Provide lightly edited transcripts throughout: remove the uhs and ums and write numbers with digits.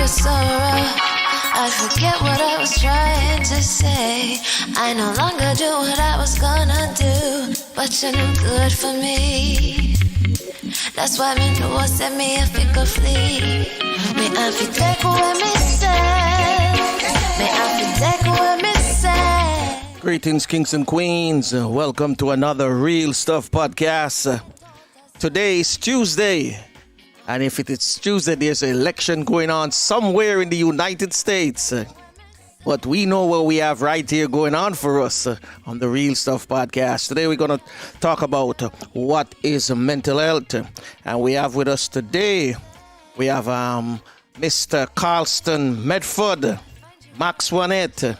was sorrow. I forget what I was trying to say. I no longer do what I was gonna do, but you knew good for me. That's why me know I said me if it could flee. Me I fi take away me say. Me I fi take away me say. Greetings, kings and queens. Welcome to another Real Stuff podcast. Today is Tuesday. And if it is Tuesday, there's an election going on somewhere in the United States. But we know what we have right here going on for us on the Real Stuff podcast. Today we're going to talk about what is mental health. And we have with us today, we have Mr. Carlston Medford, Maxwanette,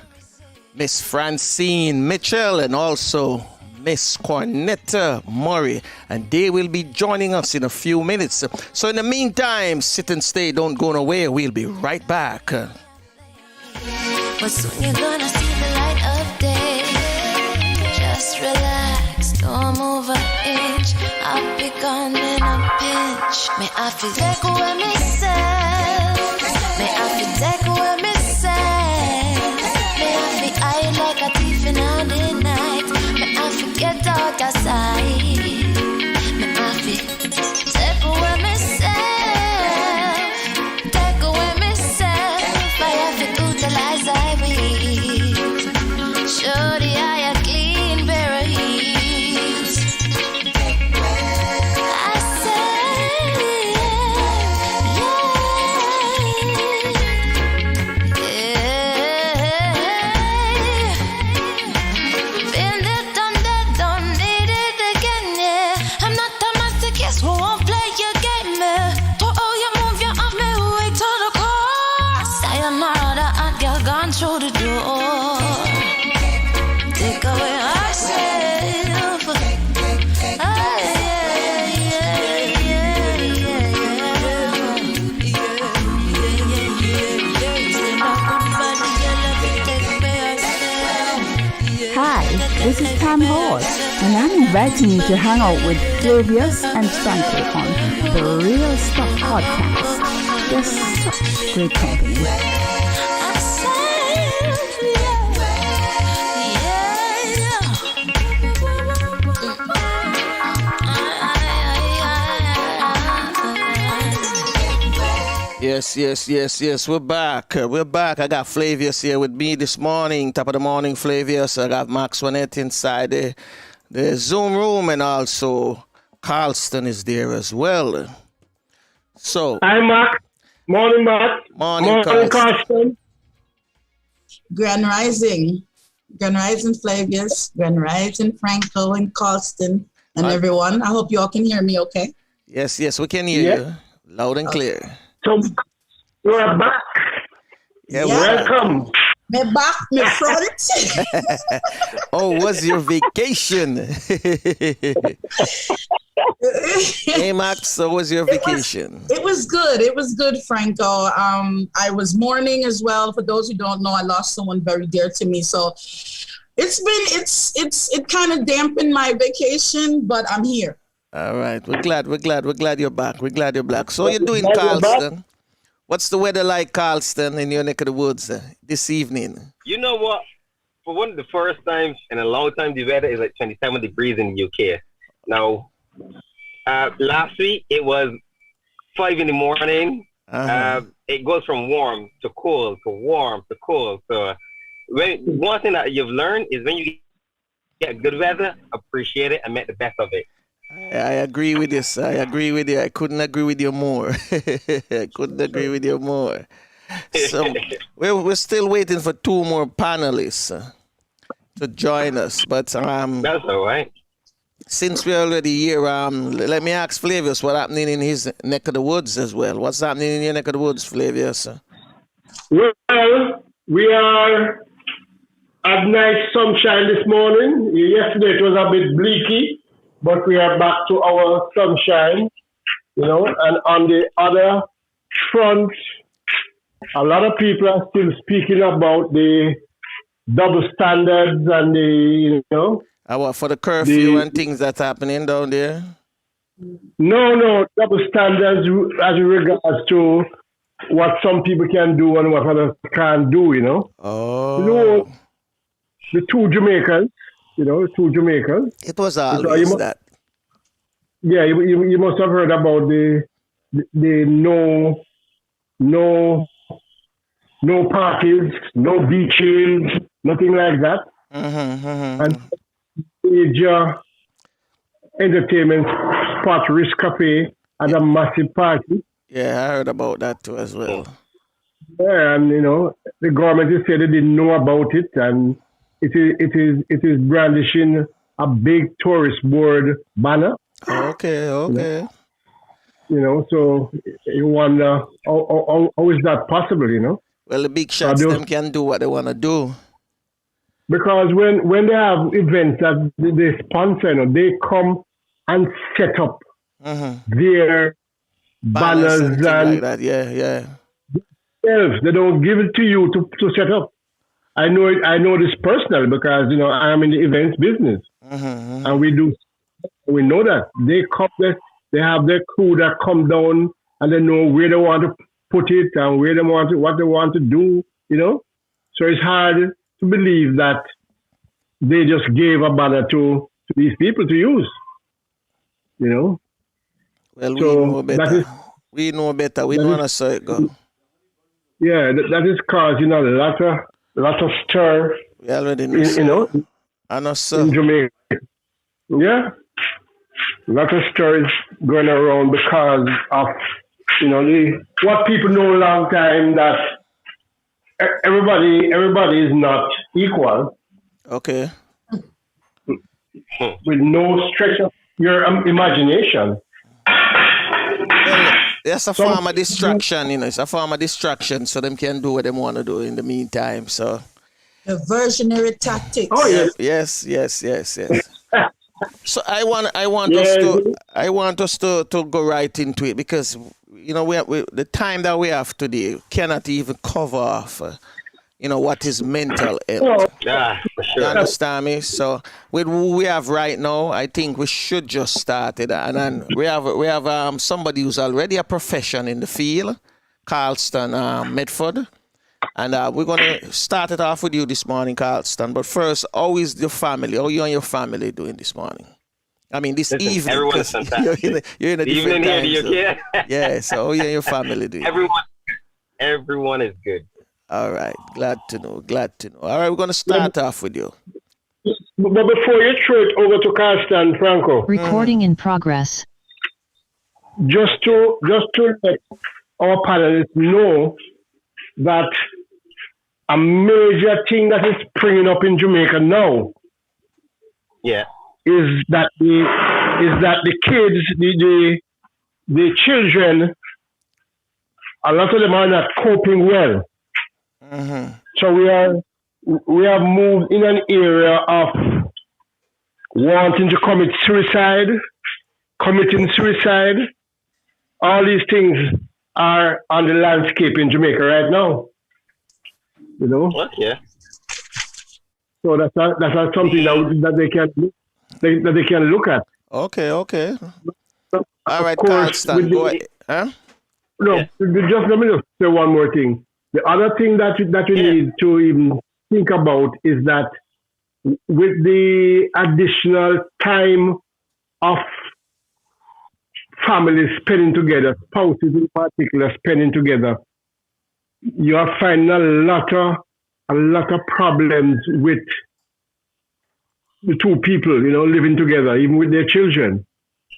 Miss Francine Mitchell, and also Miss Cornetta Murray, and they will be joining us in a few minutes. So in the meantime, sit and stay, don't go nowhere. We'll be right back. But soon you're gonna see the light of day. Just relax, don't move an inch. I'll be gone in a pinch. May I feel take away myself. May I feel take away myself. May I feel eye like a thief in the night. Get out your side. Me happy. Take away myself. Take away myself. I have to utilize I breathe. Show the eye a clean pair of heels. I say, been there, done that. Don't need it again, yeah. I'm not a masochist who won't play your game, To all you move your arm, me way to the core. Sayonara, the hot girl gone through the door. Take away ourselves. Ah, Hi, this is Pam Hall, and I'm inviting you to hang out with Flavius and Frankie on the Real Stuff podcast. They're such great company. Yes. We're back. I got Flavius here with me this morning. Top of the morning, Flavius. I got Maxwanette inside the Zoom room, and also Carlston is there as well. So, hi, Max. Morning, Max. Morning, Carlston. Grand Rising. Grand Rising, Flavius. Grand Rising, Franco and Carlston and everyone. I hope you all can hear me okay. Yes, we can hear you. Loud and clear. So, you're back. Yeah. Welcome. Me back, me front. Oh, was your vacation? Hey, Max, so was your vacation? It was good. It was good, Franco. I was mourning as well. For those who don't know, I lost someone very dear to me. So it kind of dampened my vacation, but I'm here. All right. We're glad you're back. We're glad you're back. So you're doing, Carlston? What's the weather like, Carlston, in your neck of the woods this evening? You know what? For one of the first times in a long time, the weather is like 27 degrees in the UK. Now, last week it was 5 in the morning. It goes from warm to cold to warm to cold. So one thing that you've learned is when you get good weather, appreciate it and make the best of it. I agree with this. I agree with you. I couldn't agree with you more. So we're still waiting for two more panelists to join us. But that's all right. Since we're already here, let me ask Flavius what's happening in his neck of the woods as well. What's happening in your neck of the woods, Flavius? Well, we are at nice sunshine this morning. Yesterday it was a bit bleaky, but we are back to our sunshine, and on the other front, a lot of people are still speaking about the double standards and for the curfew and things that's happening down there? No, double standards as regards to what some people can do and what others can't do, you know. Oh. You know, the two Jamaicans, It was you always must, that. yeah, you must have heard about the no no parties, no beaches, nothing like that. And Mm-hmm. major entertainment spot, Risk Cafe, had a massive party. Yeah, I heard about that too as well. Yeah, and the government has said they didn't know about it, and it is brandishing a big tourist board banner. Okay, You know, okay. so you wonder how is that possible? Well, the big Because shots them can do what they want to do. because when they have events that they sponsor, they come and set up Mm-hmm. their Banners banners and things like and that. Yeah, yeah. themselves. They don't give it to you to set up. I know it. I know this personally because I am in the events business, Mm-hmm. and we know that they come there. They have their crew that come down, and they know where they want to put it and where they want to, what they want to do. So it's hard to believe that they just gave a banner to these people to use. You know, Well, we know so that better. is We know better. We that know is how to say it go. yeah that is causing a lot of stir We already know, in sir. I know, sir. in Jamaica. Yeah, a lot of stories going around because of what people know a long time that everybody is not equal Okay. with no stretch of your imagination. Well, that's a Some form of distraction, It's a form of distraction, so them can do what they want to do in the meantime. So, Diversionary oh tactics. yeah, yes. So yeah, I want us to go right into it because we the time that we have today cannot even cover off what is mental no, health. Yeah, for You sure. understand me? So with who we have right now, I think we should just start it, and then we have somebody who's already a profession in the field, Carlston Medford. And we're going to start it off with you this morning, Carlston. But first, how is your family? How you and your family doing this morning? I mean, this Listen, evening, everyone is because you're fantastic. in a The evening different here time in zone. the UK, Yeah, so how you and your family doing? everyone is good. All right, glad to know, glad to know. All right, we're going to start off with you. but before you throw it over to Carsten Franco, Recording in progress. just to let our panelists know that a major thing that is springing up in Jamaica now Yeah. is that the kids, the children, a lot of them are not coping well. Mm-hmm. So we have moved in an area of wanting to commit suicide, committing suicide. All these things are on the landscape in Jamaica right now. Okay. So that's not something that they can look at. Okay. All Of right, course, Carlston, go ahead. Huh? no, Yeah. just let me just say one more thing. The other thing that we Yeah. need to even think about is that with the additional time of families spending together, spouses in particular spending together, you are finding a lot of problems with the two people, living together, even with their children.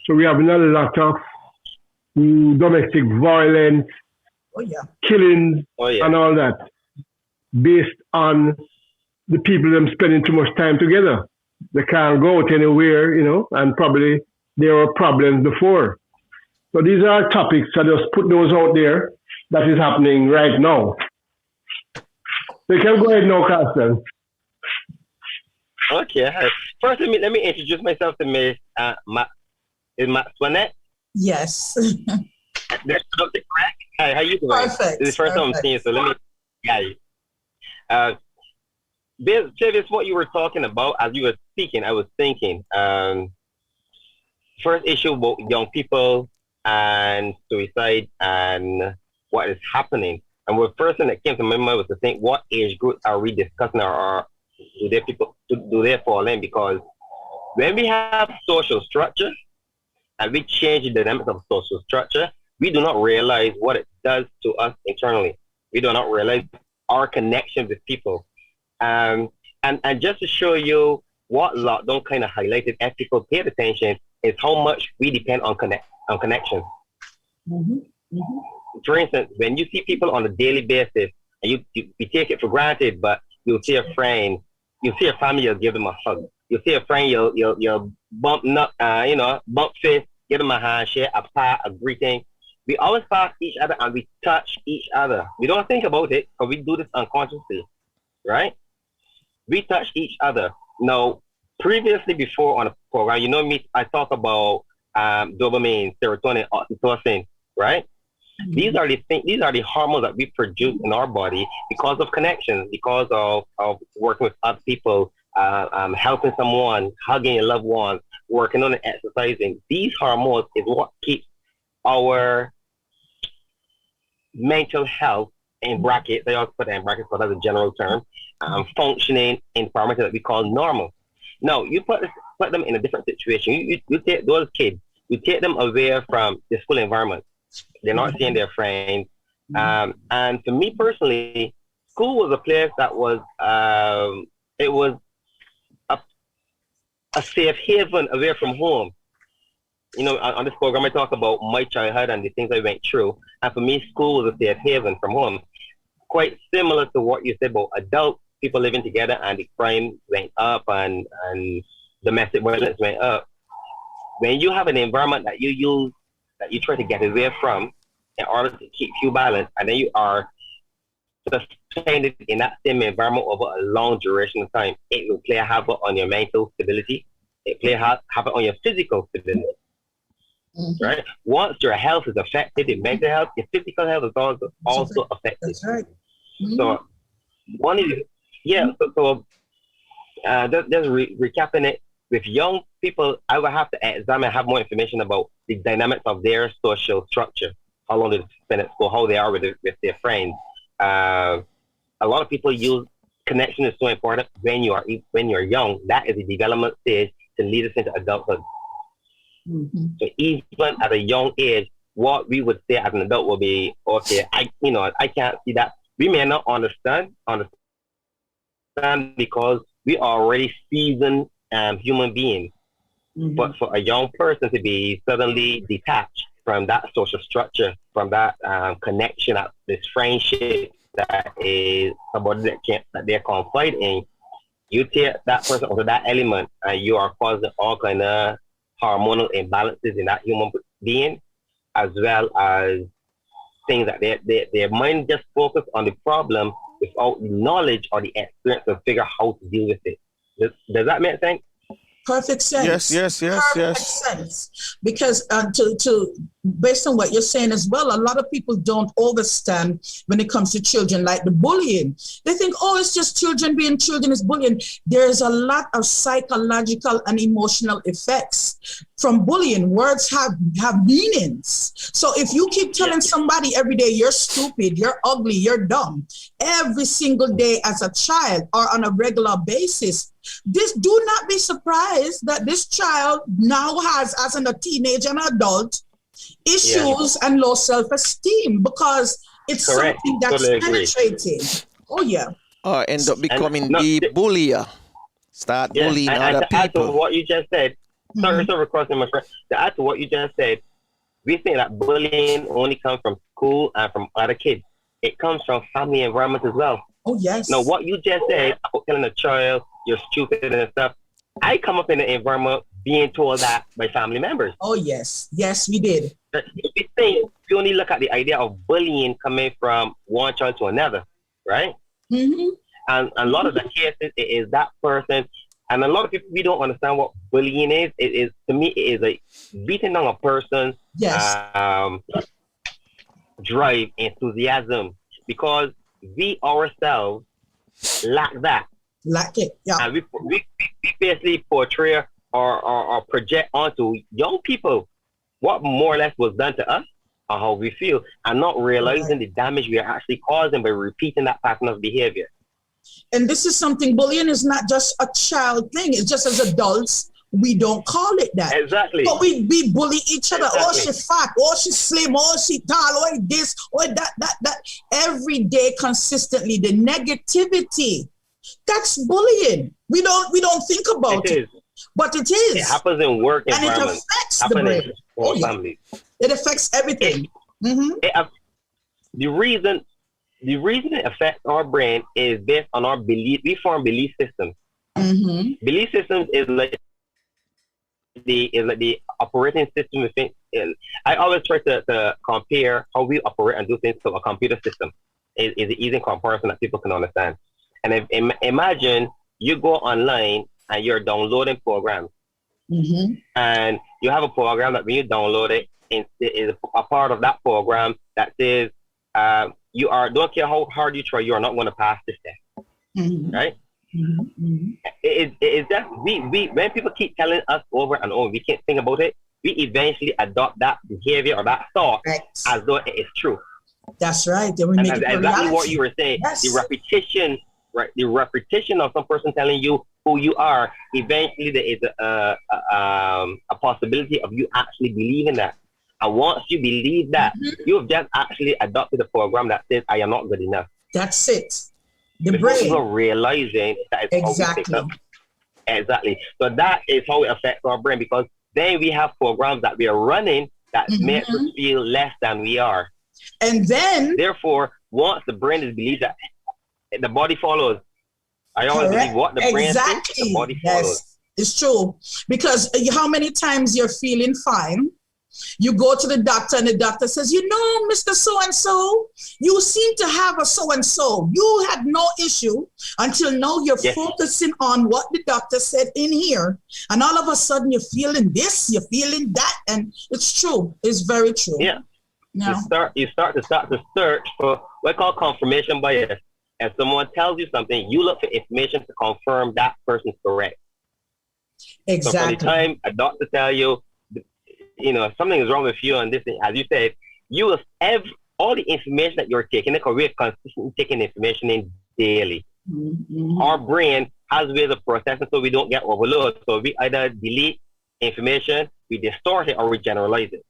So we're having a lot of domestic violence, Oh yeah. killings, Oh yeah. and all that, based on the people them spending too much time together. They can't go out anywhere, and probably there were problems before. So these are topics. I just put those out there that is happening right now. So you can go ahead now, Carsten. Okay. All right. First, let me introduce myself to Miss Maxwanette. Yes. That's correct. Hi, how you doing? Perfect. This is the first time I'm Perfect. seeing you, so let me. Yeah. Travis, what you were talking about as you were speaking, I was thinking. First issue about young people and suicide and what is happening. And the first thing that came to my mind was to think, what age group are we discussing, or do they fall in? Because when we have social structure and we change the dynamics of social structure, we do not realize what it does to us internally. We do not realize our connection with people. And just to show you what lockdown kind of highlighted, if people paid attention, is how much we depend on connection. Mm-hmm. Mm-hmm. For instance, when you see people on a daily basis, and you take it for granted, but you'll see a friend, you'll see a family, you'll give them a hug. You'll see a friend, you'll bump fist, give them a handshake, a pat, a greeting. We always pass each other and we touch each other. We don't think about it, but we do this unconsciously, right? We touch each other. Now, previously, before on the program, you know me, I talk about dopamine, serotonin, oxytocin, right? Mm-hmm. These are the hormones that we produce in our body because of connections, because of working with other people, helping someone, hugging your loved ones, working on and exercising. These hormones is what keeps our mental health, in brackets, they also put that in brackets because that's a general term, functioning in parameters that we call normal. Now, you put them in a different situation. You take those kids, you take them away from the school environment. They're not seeing their friends. And for me personally, school was a place that was, it was a safe haven away from home. You know, on this program, I talk about my childhood and the things I went through. And for me, school was a safe haven from home. Quite similar to what you said about adult people living together and the crime went up and domestic violence went up. When you have an environment that you use, that you try to get away from in order to keep you balanced, and then you are suspended in that same environment over a long duration of time, it will play havoc on your mental stability. It play havoc on your physical stability. Mm-hmm. Right? Once your health is affected, your mental health, your physical health is also affected. That's right. Mm-hmm. So, just recapping it, with young people, I would have to examine, have more information about the dynamics of their social structure, how long they spend at school, how they are with their friends. A lot of people use connection is so important when you're young. That is the development stage to lead us into adulthood. Mm-hmm. So even at a young age, what we would say as an adult will be, okay, I can't see that. We may not understand because we are already seasoned human beings. Mm-hmm. But for a young person to be suddenly detached from that social structure, from that connection, this friendship that is somebody that they're confide in, you take that person or that element and you are causing all kind of hormonal imbalances in that human being, as well as things that their mind just focus on the problem without the knowledge or the experience to figure out how to deal with it. Does that make sense? Perfect sense. Yes. Perfect sense. Because based on what you're saying as well, a lot of people don't understand when it comes to children, like the bullying. They think, oh, it's just children being children, it's bullying. There's a lot of psychological and emotional effects from bullying. Words have meanings. So if you keep telling somebody every day, you're stupid, you're ugly, you're dumb, every single day as a child or on a regular basis, do not be surprised that this child now has, as a teenager and adult, issues and low self-esteem because it's something that's penetrating. Oh, yeah. Or end up becoming the bullier. Start bullying other people. Add to what you just said, sorry for crossing my friend. To add to what you just said, we think that bullying only comes from school and from other kids. It comes from family environment as well. Oh, yes. Now, what you just said about telling a child you're stupid and stuff, I come up in an environment being told that by family members. Oh, yes. Yes, we did. We only look at the idea of bullying coming from one child to another, right? Mm-hmm. And a lot of the cases, it is that person. And a lot of people, we don't understand what bullying is. It is, to me, it is a beating down a person's drive, enthusiasm, because we ourselves lack that. Lack it, yeah. And we basically portray or project onto young people what more or less was done to us. on how we feel and not realizing the damage we are actually causing by repeating that pattern of behavior. And this is something, bullying is not just a child thing. It's just as adults, we don't call it that. Exactly. But we bully each other. Exactly. Oh, she fat. Oh, she slim. Oh, she tall. Oh, this. Oh, that. Every day, consistently, the negativity. That's bullying. We don't think about it. But it is. It happens in work and environments. it affects the brain. Families. It affects everything. The reason it affects our brain is based on our belief. We form belief systems. Belief systems is like the operating system within. I always try to compare how we operate and do things to a computer system. Is an easy comparison that people can understand. And imagine you go online and you're downloading programs. And you have a program that when you download it, is a part of that program that says don't care how hard you try, you are not going to pass this test. Right? It's just when people keep telling us over and over, we can't think about it, we eventually adopt that behavior or that thought as though it is true. That's right. Then we make it exactly what you were saying. Yes. The repetition, right? The repetition of some person telling you who you are, eventually there is a possibility of you actually believing that. And once you believe that, you've just actually adopted a program that says, I am not good enough. That's it. The Before brain. people realizing that is how we pick up. Exactly. So that is how it affects our brain, because then we have programs that we are running that makes us feel less than we are. And then, therefore, once the brain is believed that, the body follows. I always believe what the brain thinks, the body follows. Yes, it's true. Because how many times you're feeling fine, you go to the doctor and the doctor says, you know, Mr. So-and-so, you seem to have a so-and-so. You had no issue until now you're focusing on what the doctor said in here. And all of a sudden you're feeling this, you're feeling that. And it's true. It's very true. Yeah. No. You start to search for what I call confirmation bias. If someone tells you something, you look for information to confirm that person's correct. Exactly. So from the time a doctor tells you, something is wrong with you and this, as you said, you will have all the information that you're taking, because we're consistently taking information in daily. Our brain has ways of processing so we don't get overloaded. So we either delete information, we distort it, or we generalize it.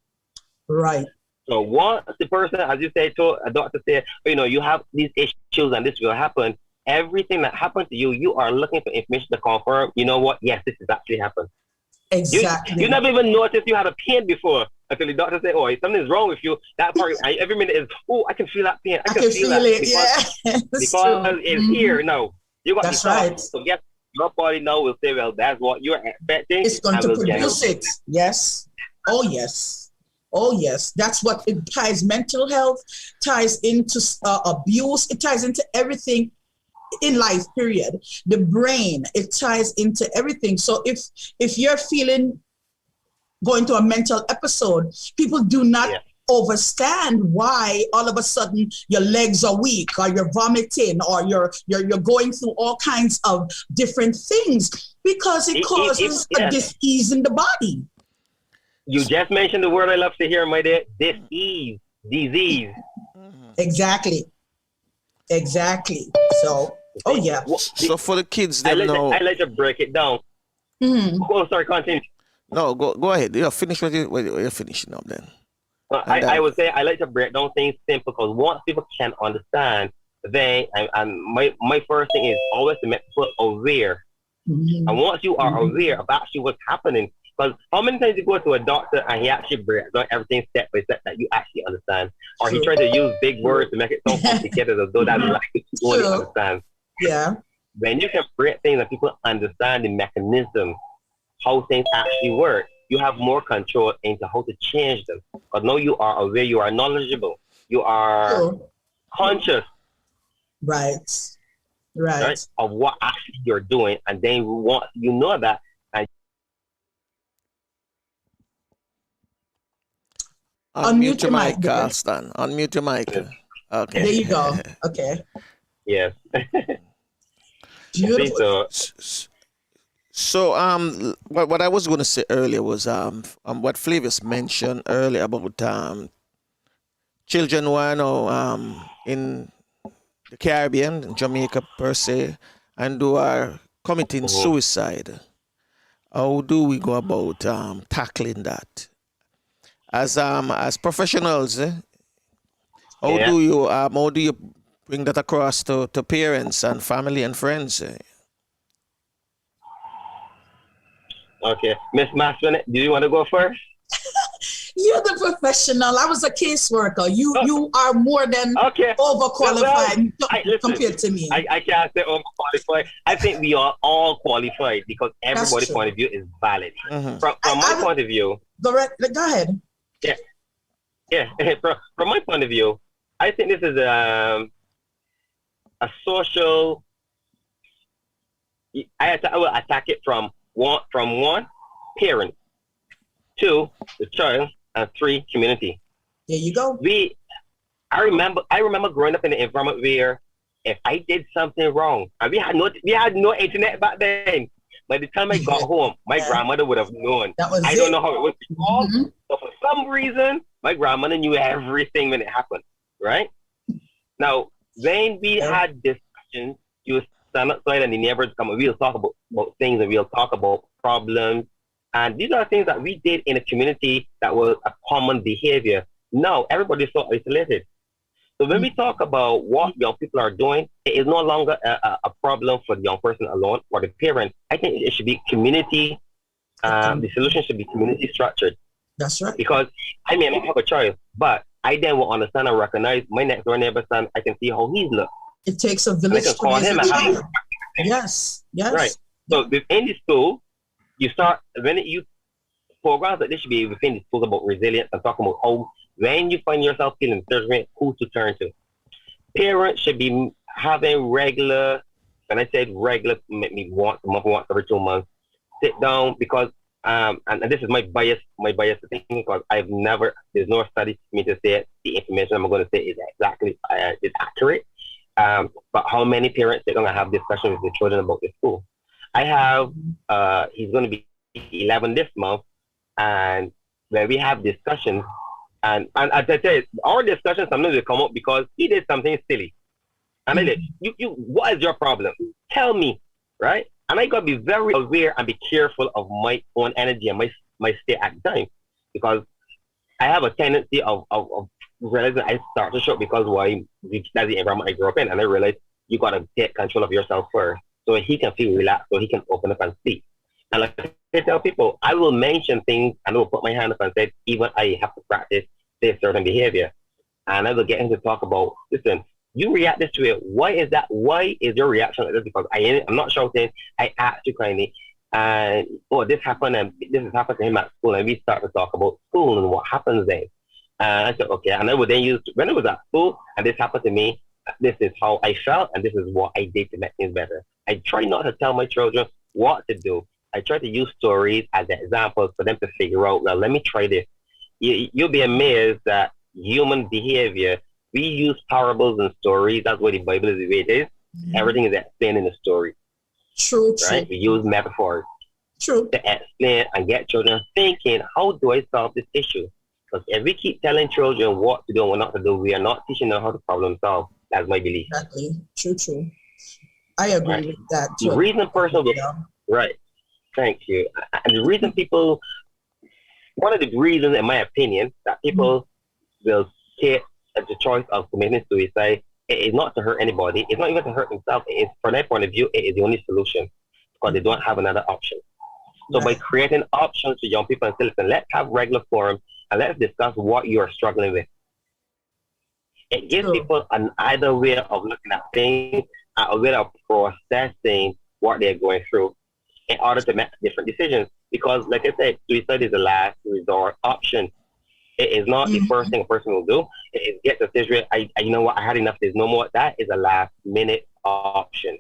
Right. So once the person, as you say, to a doctor said, you have these issues and this will happen, everything that happened to you, you are looking for information to confirm, you know what, yes, this has actually happened. Exactly. You never even noticed you had a pain before until the doctor said, oh, something's wrong with you. That part, every minute is, oh, I can feel that pain. I can feel it. Because it's here now. You got That's right. So yes, your body now will say, well, that's what you're expecting. It's going to produce it. Yes. Oh, yes. Oh, yes. That's what it ties. Mental health ties into abuse. It ties into everything in life, period. The brain, it ties into everything. So if you're going through a mental episode, people do not understand why all of a sudden your legs are weak, or you're vomiting, or you're going through all kinds of different things, because it causes a dis-ease in the body. You just mentioned the word I love to hear, my dear. Dis-ease, disease. Exactly. So, oh yeah. So for the kids, I like to break it down. Oh, sorry, continue. No, go ahead. You're finished what you're finishing up then. I would say I like to break down things simple, because once people can understand, then my first thing is always to make people aware. And once you are aware of actually what's happening, because how many times you go to a doctor and he actually breaks down everything step by step that you actually understand, or he tries to use big words to make it so complicated as though that's like you only understand. Yeah. When you can break things and people understand the mechanism, how things actually work, you have more control into how to change them. Because now you are aware, you are knowledgeable, you are conscious. Right. Of what actually you're doing, and then once you know that. Unmute your mic, Carlston. Unmute your mic. Okay. There you go. Okay. Yes. Beautiful. So what I was going to say earlier was what Flavius mentioned earlier about children who are now in the Caribbean, Jamaica per se, and who are committing suicide. How do we go about tackling that? As professionals, how do you bring that across to parents and family and friends? Okay, Miss Maxwanette, do you want to go first? You're the professional. I was a caseworker. You are more than overqualified compared to me. I can't say overqualified. I think we are all qualified because everybody's point of view is valid. From my point of view. Go ahead. Yeah. From my point of view, I think this is a social. I will attack it from one parent, 2 the child, and 3 community. There you go. I remember growing up in an environment where if I did something wrong, and we had no internet back then. By the time I got home, my grandmother would have known. I don't know how it was before, but for some reason, my grandmother knew everything when it happened. Right? Now, when we had discussions, you would stand outside and the neighbors come and we'll talk about things and we'll talk about problems. And these are things that we did in a community that was a common behavior. Now, everybody's so isolated. So when we talk about what young people are doing, it is no longer a problem for the young person alone or the parent. I think it should be community. The solution should be community structured. That's right. Because I may not have a choice, but I then will understand and recognize my next door neighbor's son. I can see how he's look. It takes a village to raise a child. Yes. Right. So within the school, you start programs like this should be within the school about resilience and talking about how when you find yourself feeling discouragement, who to turn to. Parents should be having regular, and I said regular, maybe once a month, once every 2 months, sit down because and this is my bias thing because there's no study for me to say it. The information I'm going to say is accurate. But how many parents are going to have discussions with the children about the school? I have, he's going to be 11 this month, and when we have discussions, and as I said, our discussions sometimes will come up because he did something silly. And I said, you, what is your problem? Tell me, right? And I got to be very aware and be careful of my own energy and my state at the time, because I have a tendency of realizing I start to show because that's the environment I grew up in, and I realized you got to take control of yourself first so he can feel relaxed, so he can open up and speak. And like I tell people, I will mention things and I will put my hand up and say, even I have to practice this certain behavior. And I will get him to talk about, listen, you react this way. Why is that? Why is your reaction like this? Because I'm not shouting. I asked you kindly. And, this happened and this has happened to him at school. And we start to talk about school and what happens then. And I said, okay. And I would then use, when I was at school and this happened to me, this is how I felt and this is what I did to make things better. I try not to tell my children what to do. I try to use stories as examples for them to figure out, well, let me try this. You'll be amazed that human behavior, we use parables and stories. That's what the Bible is the way it is. Everything is explained in the story. True. We use metaphors. True. To explain and get children thinking, how do I solve this issue? Because if we keep telling children what to do and what not to do, we are not teaching them how to problem solve. That's my belief. Exactly. True. I agree with that too. The reason person will, right. Thank you. And the reason one of the reasons, in my opinion, that people will take the choice of committing suicide, it is not to hurt anybody. It's not even to hurt themselves. It is, from their point of view, it is the only solution because they don't have another option. So by creating options to young people and say, listen, let's have regular forums and let's discuss what you're struggling with. It gives people an either way of looking at things, a way of processing what they're going through in order to make different decisions. Because, like I said, suicide is the last resort option. It is not the first thing a person will do. It is get the situation, you know what, I had enough, there's no more. That is a last minute option.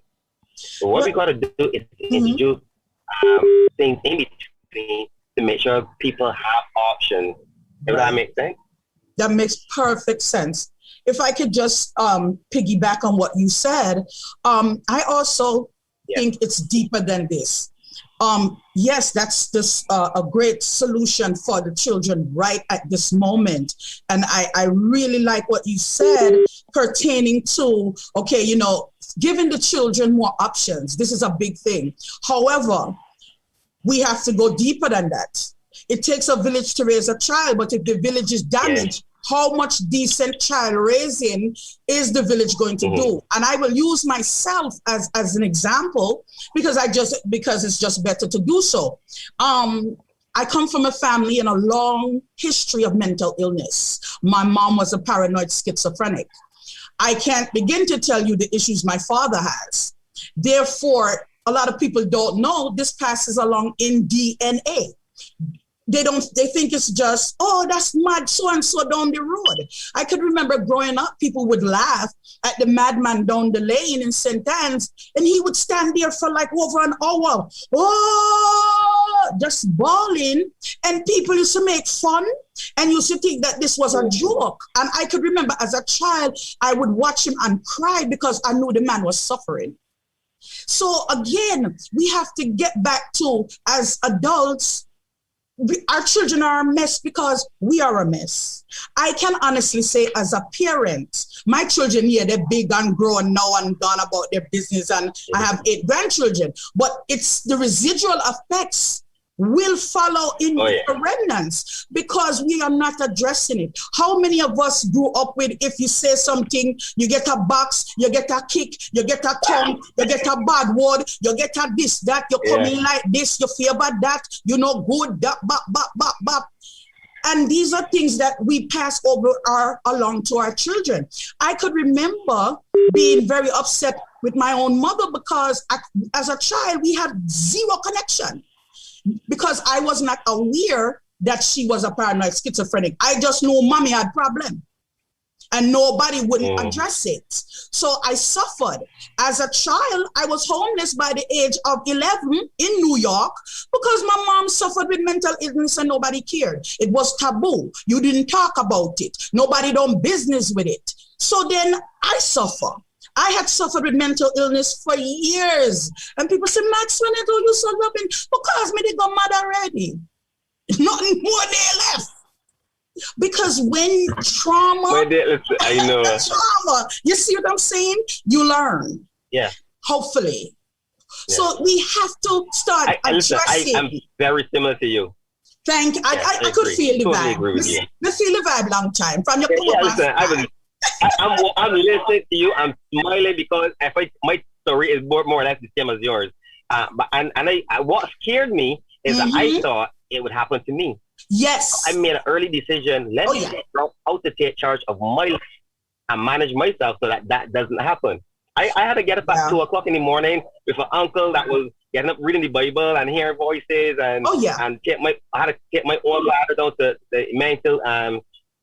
So what we got to do is introduce things in between to make sure people have options. Does that make sense? That makes perfect sense. If I could just piggyback on what you said, I also think it's deeper than this. Yes, that's this a great solution for the children right at this moment. And I really like what you said pertaining to, okay, giving the children more options. This is a big thing. However, we have to go deeper than that. It takes a village to raise a child, but if the village is damaged, how much decent child raising is the village going to do? And I will use myself as an example because it's just better to do so. I come from a family in a long history of mental illness. My mom was a paranoid schizophrenic. I can't begin to tell you the issues my father has. Therefore, a lot of people don't know this passes along in DNA. They think it's just, oh, that's mad so-and-so down the road. I could remember growing up, people would laugh at the madman down the lane in St. Anne's, and he would stand there for like over an hour, just bawling, and people used to make fun and used to think that this was a joke. And I could remember as a child, I would watch him and cry because I knew the man was suffering. So again, we have to get back to, as adults, our children are a mess because we are a mess. I can honestly say as a parent, my children here, they're big and grown now and gone about their business, and I have 8 grandchildren, but it's the residual effects will follow in the remnants because we are not addressing it. How many of us grew up with, if you say something, you get a box, you get a kick, you get a tongue, you get a bad word, you get a this, that, you come in like this, you feel about that, good, that, bop. And these are things that we pass over along to our children. I could remember being very upset with my own mother because as a child, we had zero connection. Because I was not aware that she was a paranoid schizophrenic. I just knew mommy had problem and nobody wouldn't address it. So I suffered. As a child, I was homeless by the age of 11 in New York because my mom suffered with mental illness and nobody cared. It was taboo. You didn't talk about it. Nobody done business with it. So then I suffer. I had suffered with mental illness for years. And people say, Maxwanette, oh, you so loving. Because me, they got mad already. Nothing more there left. Because when trauma, I know. trauma, you see what I'm saying? You learn. Yeah. Hopefully. Yeah. So we have to start addressing. I'm very similar to you. Thank you. I could feel the totally vibe. Agree with you. I feel the vibe long time. From your I'm listening to you. I'm smiling because my story is more or less the same as yours. What scared me is that I thought it would happen to me. Yes. I made an early decision. Let me figure out how to take charge of my life and manage myself so that doesn't happen. I had to get up at 2 o'clock in the morning with an uncle that was getting up reading the Bible and hearing voices and I had to take my own ladder down to the mental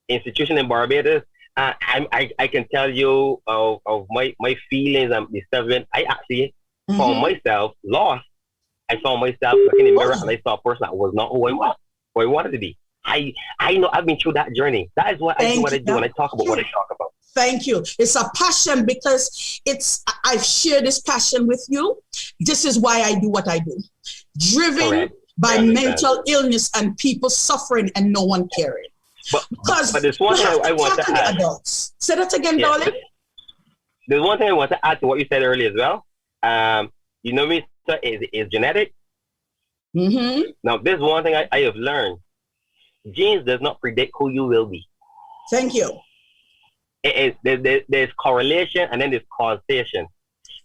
institution in Barbados. I can tell you of my feelings and discovery. I actually found myself lost. I found myself looking in the mirror and I saw a person that was not who I wanted to be. I know I've been through that journey. That is what I do when I talk about what I talk about. Thank you. It's a passion because I've shared this passion with you. This is why I do what I do. Driven by mental illness and people suffering and no one caring. But there's one thing I want to add. Adults. Say that again, darling. There's one thing I want to add to what you said earlier as well. Is genetic. Now, this is one thing I have learned. Genes does not predict who you will be. Thank you. There's correlation and then there's causation.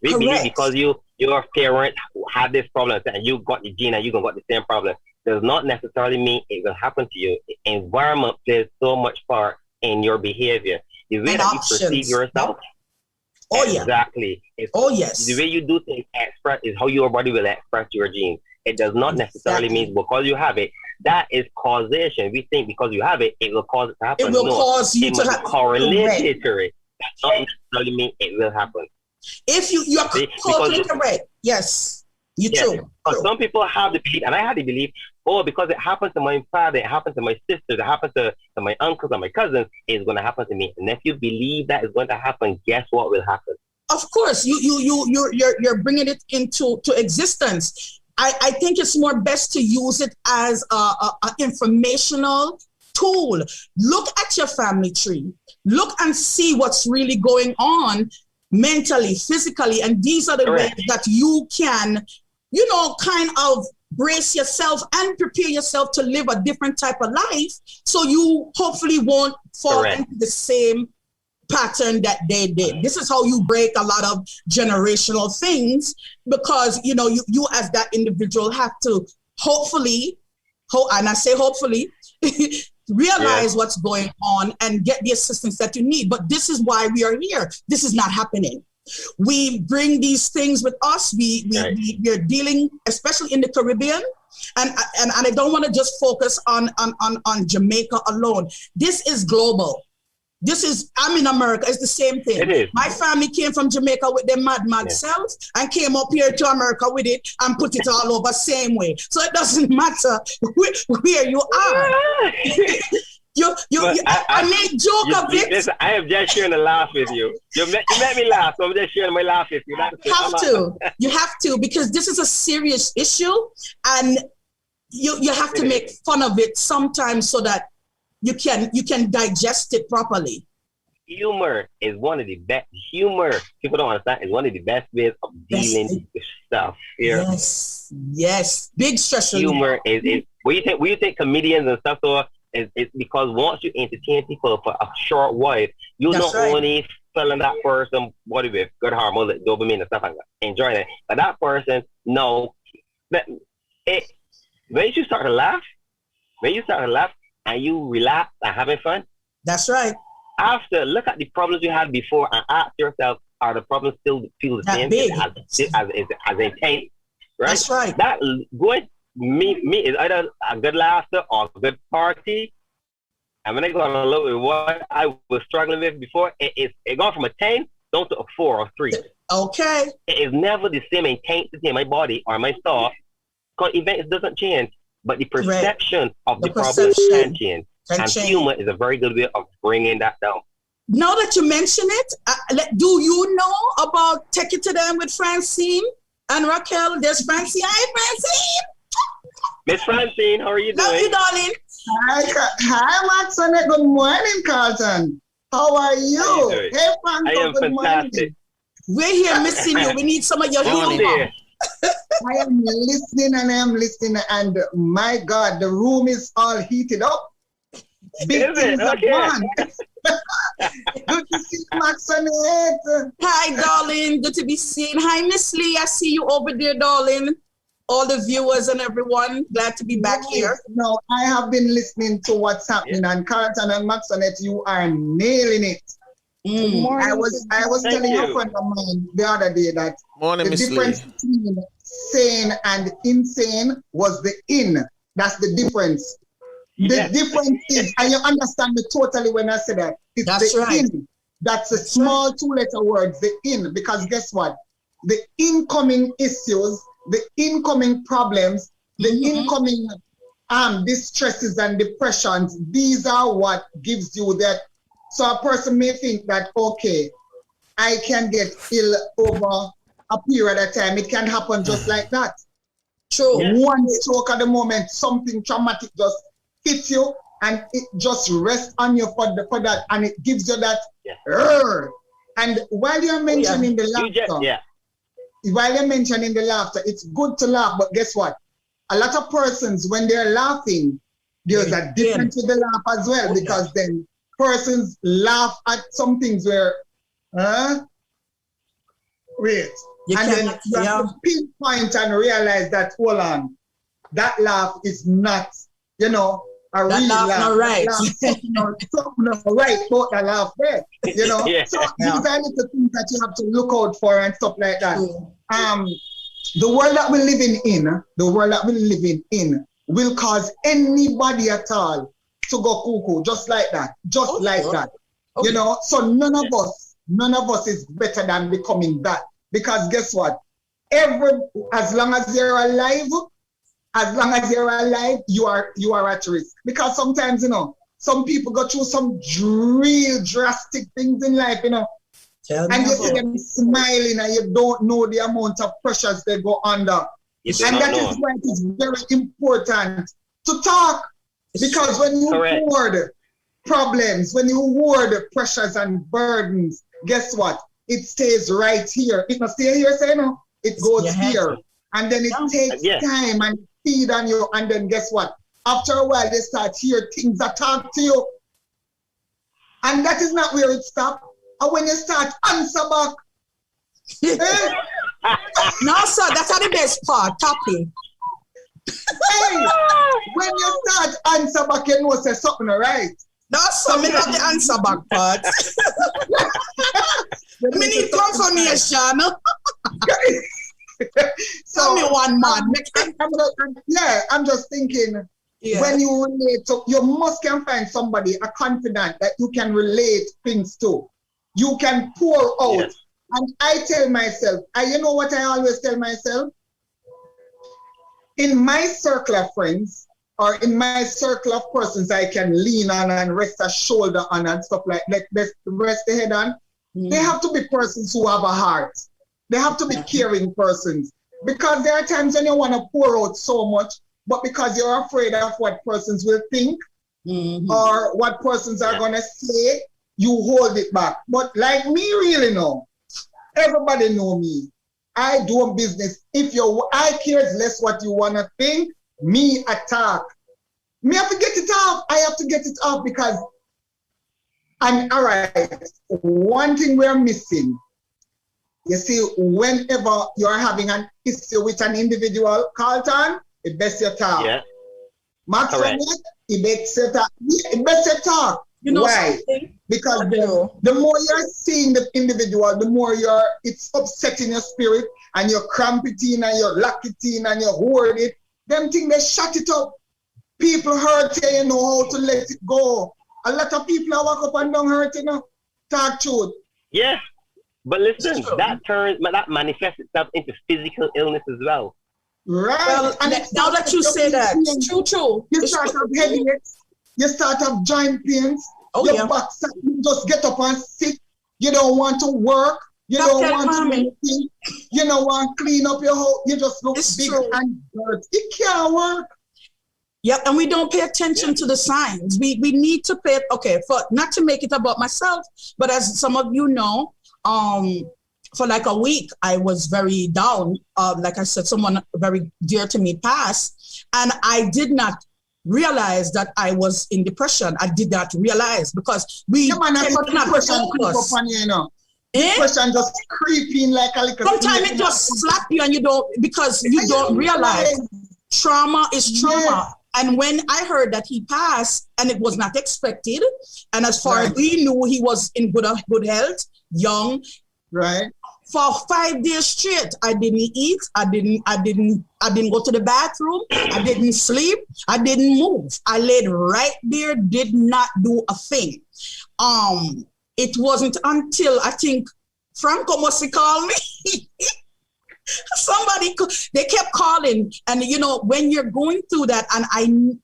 We believe because your parent had this problem and you got the gene and you're going to get the same problem does not necessarily mean it will happen to you. Environment plays so much part in your behavior. The way that you perceive yourself. Exactly. The way you do things is how your body will express your genes. It does not necessarily mean because you have it. That is causation. We think because you have it, it will cause it to happen. It will cause you to have correlated to it. That does not necessarily mean it will happen. If you're totally correct. Yes. You true. Some people have the belief, and I had the belief, because it happened to my father, it happened to my sisters, it happened to my uncles and my cousins, it's going to happen to me. And if you believe that is going to happen, guess what will happen? Of course, you're bringing it into existence. I think it's more best to use it as a informational tool. Look at your family tree. Look and see what's really going on mentally, physically, and these are the ways that you can, kind of brace yourself and prepare yourself to live a different type of life, so you hopefully won't fall into the same pattern that they did. This is how you break a lot of generational things, because you as that individual have to hopefully, and I say hopefully, realize what's going on and get the assistance that you need. But this is why we are here. This is not happening. We bring these things with us. We are dealing, especially in the Caribbean, and I don't want to just focus on Jamaica alone. This is global. I'm in America. It's the same thing. It is. My family came from Jamaica with their mad self and came up here to America with it and put it all over same way. So it doesn't matter where you are. I made joke of it. Listen, I am just sharing a laugh with you. You made me laugh, so I'm just sharing my laugh with you. You have to, because this is a serious issue, and you have to make fun of it sometimes so that you can digest it properly. Humor is one of the best. People don't understand, is one of the best ways of dealing with stuff. Here. Yes. Big stress. Humor is what you think comedians and stuff so it's because once you entertain people for a short while, you not only filling that person body with good hormones, like dopamine and stuff like that, enjoying it, but that person when you start to laugh and you relax and having fun. That's right. After, look at the problems you had before and ask yourself, are the problems still feel the same as intense? Right? That's right. That going me is either a good laughter or a good party. And when I go on a look with what I was struggling with before, it gone from a 10 down to a 4 or 3. Okay. It is never the same intensity in my body or my thought, because events doesn't change, but the perception of the problem can change. And humor is a very good way of bringing that down. Now that you mention it, do you know about Take It to Them with Francine and Raquel? There's Francine. Hi, Francine. Miss Francine, how are you doing? Love you, darling. Hi, Maxwanette. Good morning, Carlton. How are you? Hey, Franco, I am good fantastic. morning. We're here missing you. We need some of your humor. I am listening, and my God, the room is all heated up. Big things are gone. Good to see you, Maxwanette. Hi, darling. Good to be seen. Hi, Miss Lee. I see you over there, darling. All the viewers and everyone, glad to be back here. No, I have been listening to what's happening, and Carlton and Maxwanette, you are nailing it. I was telling a friend of mine the other day that the difference between sane and insane was the in. That's the difference. The difference is, and you understand me totally when I say that, it's in. That's a small 2-letter word, the in, because guess what? The incoming issues, the incoming problems, the incoming distresses and depressions, these are what gives you that. So a person may think that, okay, I can get ill over a period of time. It can happen just like that. True. Yeah. One stroke at the moment, something traumatic just hits you, and it just rests on you for that, and it gives you that. And while you're mentioning the laughter, while you're mentioning the laughter, it's good to laugh, but guess what? A lot of persons, when they're laughing, there's a difference with the laugh as well, because then persons laugh at some things where, wait. You have to pinpoint and realize that, hold on, that laugh is not, a real laugh. Not right. Something not right about the laugh there, So these are the things that you have to look out for and stuff like that. The world that we're living in, will cause anybody at all to go cuckoo, just like that, that. So none of us is better than becoming that, because guess what? As long as you're alive, you are at risk. Because sometimes, some people go through some real drastic things in life, and you see them smiling, and you don't know the amount of pressures they go under And that is why it is very important to talk. Because when you hoard problems, when you hoard pressures and burdens, guess what? It stays right here. It must stay here, say no. It goes here. And then it takes time and feed on you. And then guess what? After a while, they start hear things that talk to you. And that is not where it stops. And when you start answer back. No, sir, that's not the best part. Tapping. Hey, when you start answer back, you know say something right. No, sir, me not the answer back part. Me need confirmation. Tell me one man. I'm just thinking, when you relate to, you must can find somebody, a confidant that you can relate things to. You can pour out. Yes. And I tell myself, you know what I always tell myself? In my circle of friends, or in my circle of persons I can lean on and rest a shoulder on and stuff like rest the head on, they have to be persons who have a heart. They have to be caring persons. Because there are times when you want to pour out so much, but because you're afraid of what persons will think or what persons are going to say, you hold it back. But like me really know, everybody know me. I do business. If I cares less what you want to think, me attack. Me have to get it off. I have to get it off because, and all right, one thing we're missing, you see, whenever you're having an issue with an individual, Carlton, it best you talk. Yeah. Maxwanette, it best you talk. You know why? Something? Because the more you're seeing the individual, the more it's upsetting your spirit and you cramp it in and you lock it in and you hoard it. Them things, they shut it up. People hurt you, you know how to let it go. A lot of people are walk up and down hurt, you know. Talk truth. Yeah. But listen, that manifests itself into physical illness as well. Right. Well, and now that you say that, true. You start have headaches. You start have joint pains. Your back, you just get up and sit. You don't want to work. You don't want to do anything. You don't want to clean up your house. You just look big and dirty. It can't work. Yep, and we don't pay attention to the signs. We need to pay, for not to make it about myself, but as some of you know, for like a week, I was very down. Like I said, someone very dear to me passed, and I did not realize that I was in depression. I did not realize because depression just creeping like a little. Sometimes it just slap you and you don't, because you don't realize trauma is trauma. And when I heard that he passed and it was not expected, and as far as we knew, he was in good health, young. Right. For 5 days straight, I didn't eat. I didn't go to the bathroom. I didn't sleep. I didn't move. I laid right there, did not do a thing. It wasn't until I think Franco must have called me. They kept calling, and you know, when you're going through that, and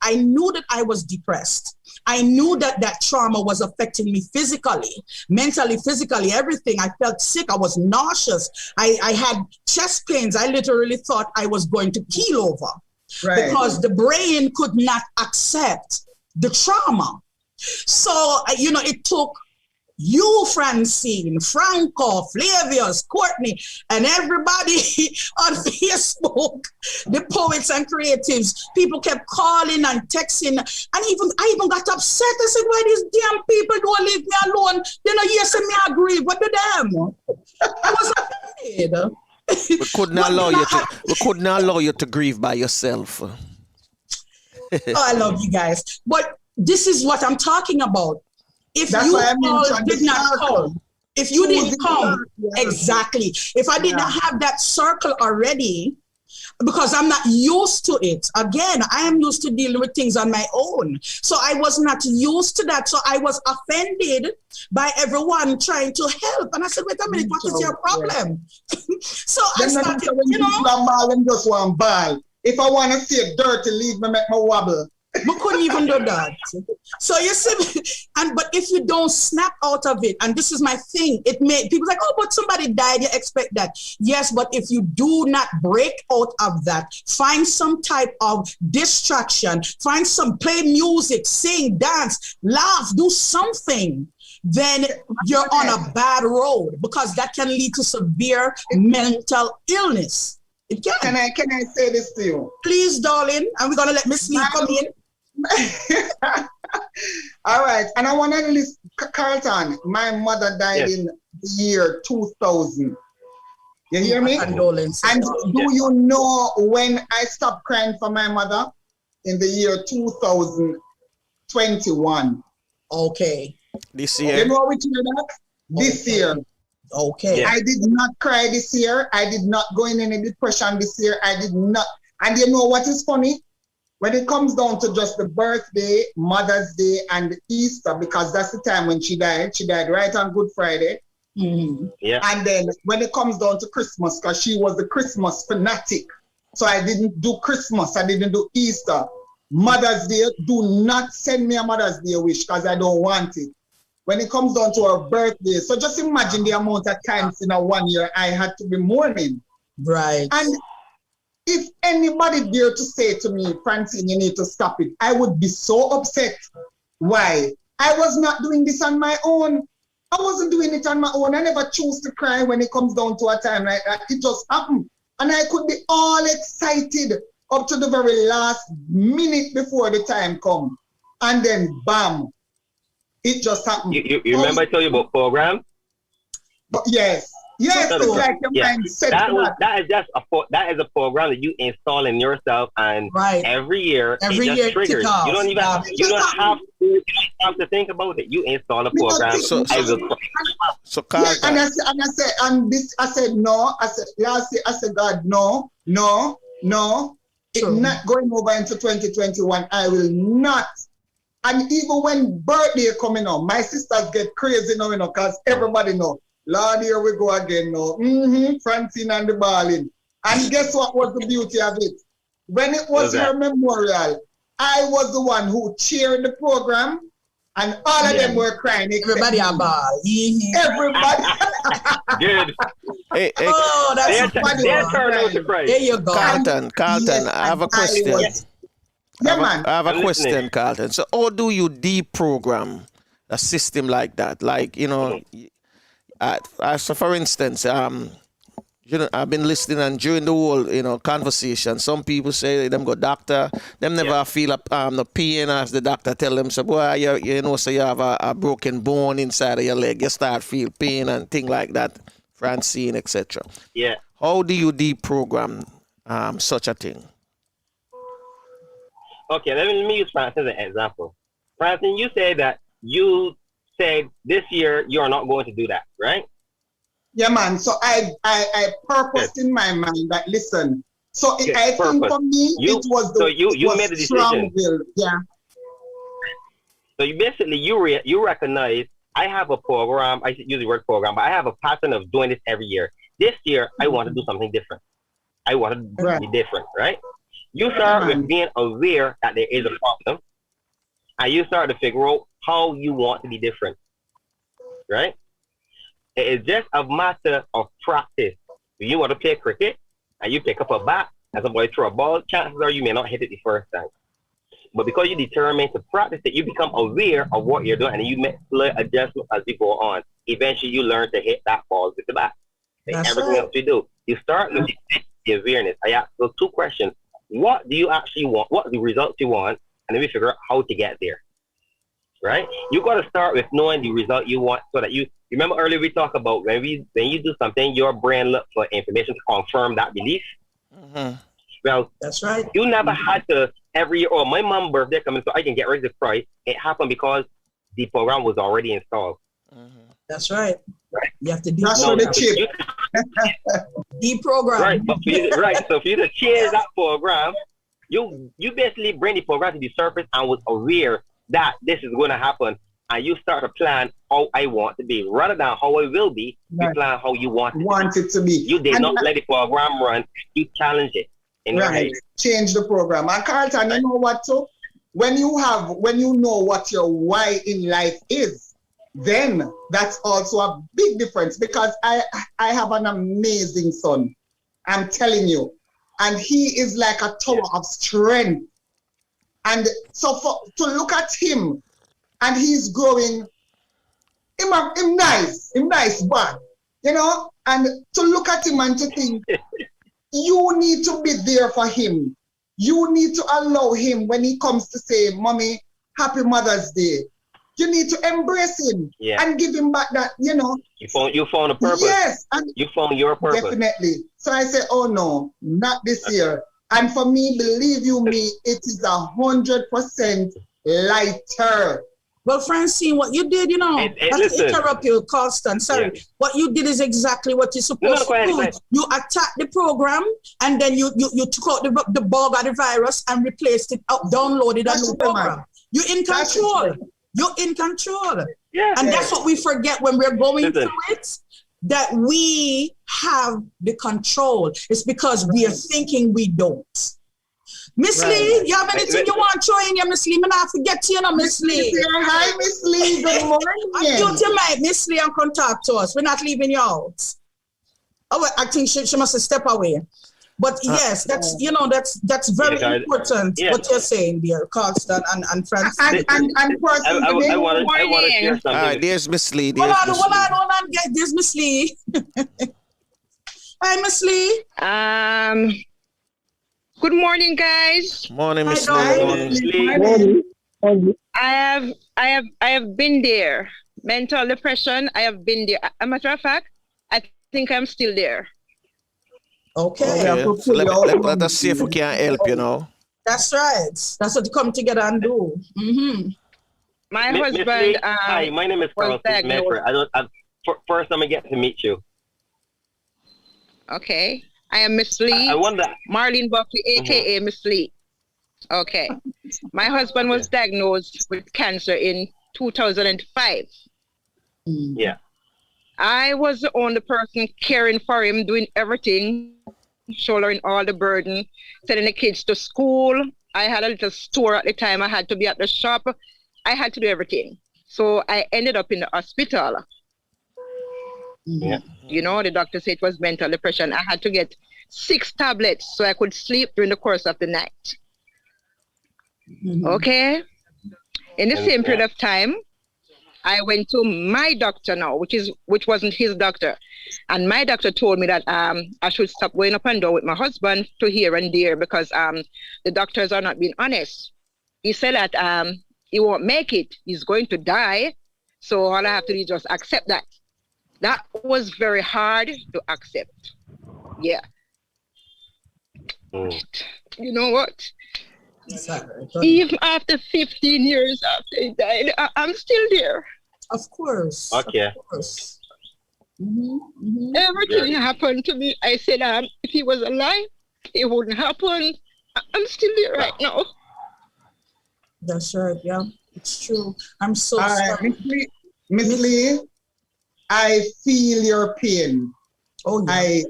I knew that I was depressed. I knew that trauma was affecting me physically, mentally, physically, everything. I felt sick. I was nauseous. I had chest pains. I literally thought I was going to keel over because the brain could not accept the trauma. So, you know, it took you, Francine, Franco, Flavius, Courtney, and everybody on Facebook, the poets and creatives, people kept calling and texting, and I even got upset. I said, why these damn people don't leave me alone? They don't hear me agree. What do them? I was offended. We couldn't allow you to grieve by yourself. Oh, I love you guys. But this is what I'm talking about. If you all did not come, if you didn't come, exactly. If I did not have that circle already, because I'm not used to it. Again, I am used to dealing with things on my own. So I was not used to that. So I was offended by everyone trying to help. And I said, wait a minute, what is your problem? So I started, just one ball. If I want to see it dirty, leave me, make me wobble. We could can't even do that. So you see, but if you don't snap out of it, and this is my thing, it may people like, oh, but somebody died, you expect that. Yes, but if you do not break out of that, find some type of distraction, play music, sing, dance, laugh, do something, then you're on a bad road, because that can lead to severe mental illness. It can. Can I say this to you? Please, darling, and we're gonna let Miss Lee come in. All right, and I want to list Carlton. My mother died in the year 2000. You hear me? Condolences. And do you know when I stopped crying for my mother? In the year 2021. Okay. This year. You know which year that? This year. Okay. I did not cry this year. I did not go in any depression this year. I did not. And you know what is funny? When it comes down to just the birthday, Mother's Day, and Easter, because that's the time when she died right on Good Friday. Mm-hmm. Yeah. And then when it comes down to Christmas, because she was the Christmas fanatic, so I didn't do Christmas, I didn't do Easter. Mother's Day, do not send me a Mother's Day wish, because I don't want it. When it comes down to her birthday, so just imagine the amount of times in a 1 year I had to be mourning. Right. And if anybody dare to say to me, Francine, you need to stop it, I would be so upset. Why? I was not doing this on my own. I wasn't doing it on my own. I never choose to cry when it comes down to a time like that. It just happened. And I could be all excited up to the very last minute before the time come. And then, bam, it just happened. You remember I told you about program? But yes, it's like your mind set that is a program that you install in yourself, and every year it just triggers. You don't even have to think about it. You install a program. So Carl, and I said no. I said God, no. It's not going over into 2021. I will not. And even when birthday coming on, my sisters get crazy now, because everybody know. Lord, here we go again now. Francine and the balling. And guess what was the beauty of it? When it was her memorial, I was the one who cheered the program, and all of them were crying. Everybody a ball. Everybody. Good. Hey, oh, that's funny. There you go. Carlton, yes, I have a question. I have a question, Carlton. So how do you deprogram a system like that? Like, so for instance, I've been listening, and during the whole, conversation, some people say them go doctor, them never feel no pain as the doctor tell them, so boy, so you have a broken bone inside of your leg, you start feel pain and thing like that, Francine, etc. Yeah. How do you deprogram such a thing? Okay, let me use Francine as an example. Francine, you said that you said this year you are not going to do that, right? Yeah, man. So I purposed in my mind that, listen, so I think for me, it was the you made a decision. Will. Yeah. So you recognize, I have a program, I use the word program, but I have a pattern of doing this every year. This year, I want to do something different. I want to be different, right? You start with being aware that there is a problem, and you start to figure out how you want to be different, right? It is just a matter of practice. If you want to play cricket and you pick up a bat and somebody throw a ball, chances are you may not hit it the first time. But because you're determined to practice it, you become aware of what you're doing, and you make little adjustments as you go on. Eventually, you learn to hit that ball with the bat. Everything else you do, you start with the awareness. I ask those two questions. What do you actually want? What are the results you want? And then we figure out how to get there. Right? You got to start with knowing the result you want, so that you remember earlier we talked about when you do something, your brain looks for information to confirm that belief. Mm-hmm. Well, that's right. You never had to every year, my mom's birthday coming, so I can get ready to cry. It happened because the program was already installed. Mm-hmm. That's right. Right. You have to deprogram the chip. Deprogram. Right, but so for you to change that program, you basically bring the program to the surface and was aware that this is going to happen, and you start to plan how I want to be rather than how I will be. You plan how you want it to be. You did not let the program run. You challenge it. Change the program. And Carlton, you know what too? when you know what your why in life is, then that's also a big difference, because I have an amazing son. I'm telling you. And he is like a tower of strength. And so to look at him, and he's growing, him nice man, you know, and to look at him and to think, you need to be there for him. You need to allow him when he comes to say, Mommy, happy Mother's Day. You need to embrace him and give him back that, you know. You found a purpose. Yes. And you found your purpose. Definitely. So I say, oh no, not this year. And for me, believe you me, it is 100% lighter. Well, Francine, what you did, you know, not to interrupt you, Carlston, sorry. Yeah. What you did is exactly what you're supposed to do. You attacked the program, and then you took out the bug or the virus and replaced it, downloaded a new program. You're in control. You're in control. Yeah. And that's what we forget when we're going through it, that we have the control. It's because we are thinking we don't. Miss Lee, you have anything you want to throw in here, Miss Lee? I'm not forget you, Miss Lee. Hi, Miss Lee. Good morning. I'm you tonight, Miss Lee, and come talk to us. We're not leaving you out. Oh, well, I think she must step away. But yes, that's that's very important what you're saying there, Carlston and Francine. And personally, I want to share something. All right, there's Miss Lee. Hold on. There's Miss Lee. Hi, Miss Lee. Good morning, guys. Morning, Miss Lee. I have been there. Mental depression. I have been there. As a matter of fact, I think I'm still there. Okay. So let us see if we can help, you know. That's right. That's what you come together and do. Mm-hmm. My husband. Hi, my name is Carlston Medford. First, I'm gonna get to meet you. Okay. I am Miss Lee. I wonder. Marlene Buckley, aka Miss Lee. Okay. My husband was diagnosed with cancer in 2005. Yeah. I was the only person caring for him, doing everything, shouldering all the burden, sending the kids to school. I had a little store at the time. I had to be at the shop. I had to do everything. So I ended up in the hospital. Yeah. You know, the doctor said it was mental depression. I had to get 6 tablets so I could sleep during the course of the night. Mm-hmm. Okay. In the same period of time, I went to my doctor now, which wasn't his doctor. And my doctor told me that I should stop going up and down with my husband to here and there, because the doctors are not being honest. He said that he won't make it. He's going to die. So all I have to do is just accept that. That was very hard to accept. Yeah. You know what? Even after 15 years after he died, I'm still there. Of course. Okay. Of course. Everything happened to me. I said, if he was alive, it wouldn't happen. I'm still there right now. That's right. Yeah, it's true. I'm so sorry. Miss Lee, I feel your pain. Oh, yeah. I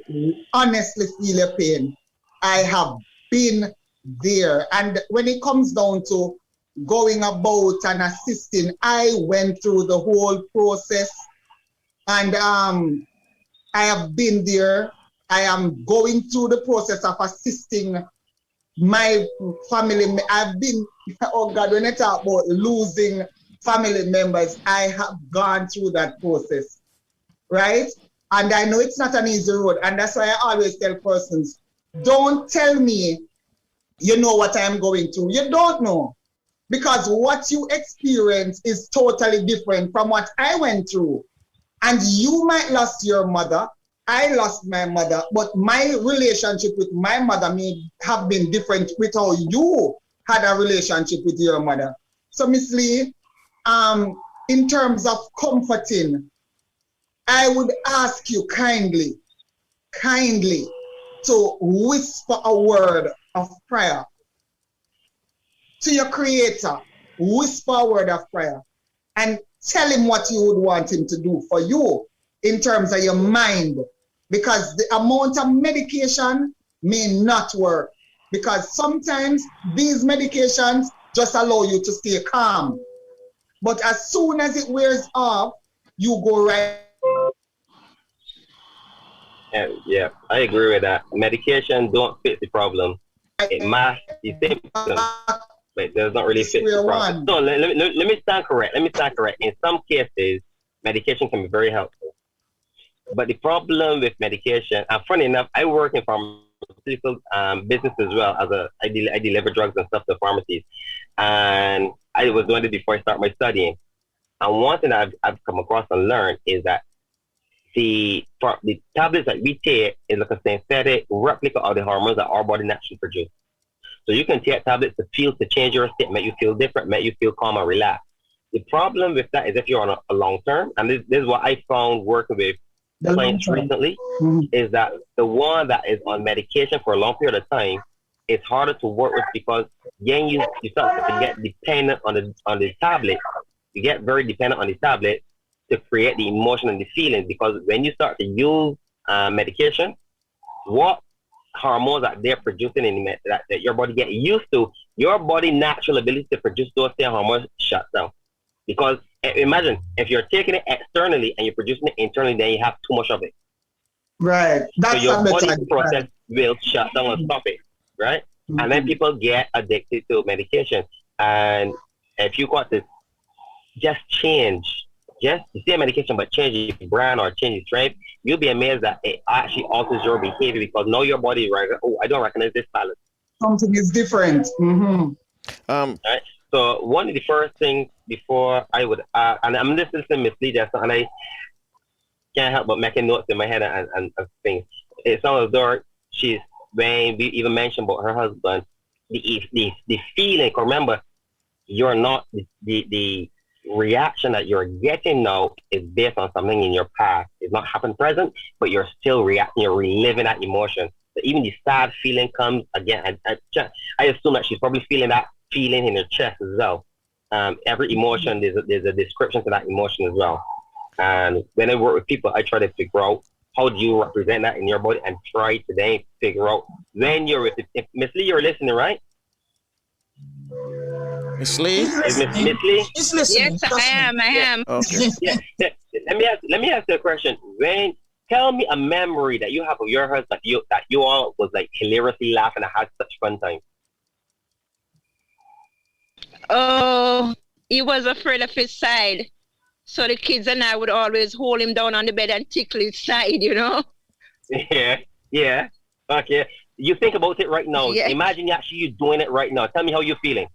honestly feel your pain. I have been there. And when it comes down to going about and assisting, I went through the whole process. And I have been there. I am going through the process of assisting my family. I've been, oh God, when I talk about losing family members, I have gone through that process, right? And I know it's not an easy road. And that's why I always tell persons, don't tell me you know what I'm going through. You don't know. Because what you experience is totally different from what I went through. And you might lost your mother. I lost my mother. But my relationship with my mother may have been different with how you had a relationship with your mother. So, Miss Lee, in terms of comforting, I would ask you kindly to whisper a word of prayer to your Creator. Whisper a word of prayer and tell him what you would want him to do for you in terms of your mind, because the amount of medication may not work, because sometimes these medications just allow you to stay calm. But as soon as it wears off, you go right. Yeah, I agree with that. Medication don't fix the problem. It masks the symptoms, but it does not really fix the problem. So let me stand correct. In some cases, medication can be very helpful. But the problem with medication, and funny enough, I work in pharmaceutical business as well. I deliver drugs and stuff to pharmacies, and I was doing it before I started my studying. And one thing that I've come across and learned is that the tablets that we take is like a synthetic replica of the hormones that our body naturally produces. So you can take tablets to change your state, make you feel different, make you feel calm and relaxed. The problem with that is if you're on a long term, and this is what I found working with clients recently, is that the one that is on medication for a long period of time, it's harder to work with because then you start to get dependent on the tablet. You get very dependent on the tablet to create the emotion and the feelings, because when you start to use medication, what hormones that they're producing that your body get used to, your body natural ability to produce those same hormones shuts down. Because imagine if you're taking it externally and you're producing it internally, then you have too much of it. Right. That's so your body process will shut down and stop it. Right. Mm-hmm. And then people get addicted to medication. And if you got to just change, just the same medication, but change your brand or change your strength, you'll be amazed that it actually alters your behavior, because now your body is like, oh, I don't recognize this balance. Something is different. Mm-hmm. Right. So one of the first things before I would, and I'm listening to Miss Lee just, and I can't help but making notes in my head and things. It's on the door. When we even mentioned about her husband, the feeling. Remember, you're not the reaction that you're getting now is based on something in your past. It's not happened present, but you're still reacting. You're reliving that emotion. So even the sad feeling comes again. I assume that she's probably feeling that feeling in her chest as well. Every emotion, there's a description to that emotion as well. And when I work with people, I try to figure out how do you represent that in your body, and try to then figure out when you're with it. If Miss Lee, you're listening, right? Miss Lee? Is Miss Lee? She's listening. Yes, I am. Okay. Yeah. Let me ask you a question. Tell me a memory that you have of your husband that you all was like hilariously laughing and had such fun time. Oh, he was afraid of his side. So the kids and I would always hold him down on the bed and tickle his side, you know? Yeah. Okay. You think about it right now. Yeah. Imagine actually you doing it right now. Tell me how you're feeling.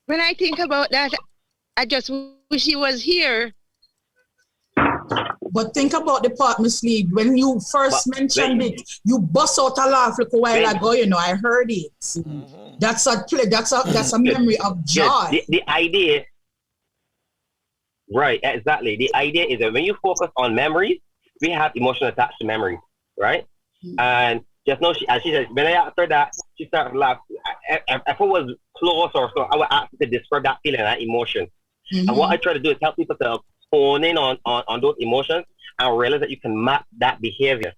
When I think about that, I just wish he was here. But think about the part, Miss Lee. When you first mentioned it, you bust out a laugh like a while ago. You know, I heard it. Mm-hmm. That's a memory of joy. Yes, the idea, right? Exactly. The idea is that when you focus on memories, we have emotion attached to memories, right? Mm-hmm. And just know she said, when I asked her that, she started to laugh. If it was close or so, I would ask her to describe that feeling, that emotion. Mm-hmm. And what I try to do is help people to hone in on those emotions and realize that you can map that behavior.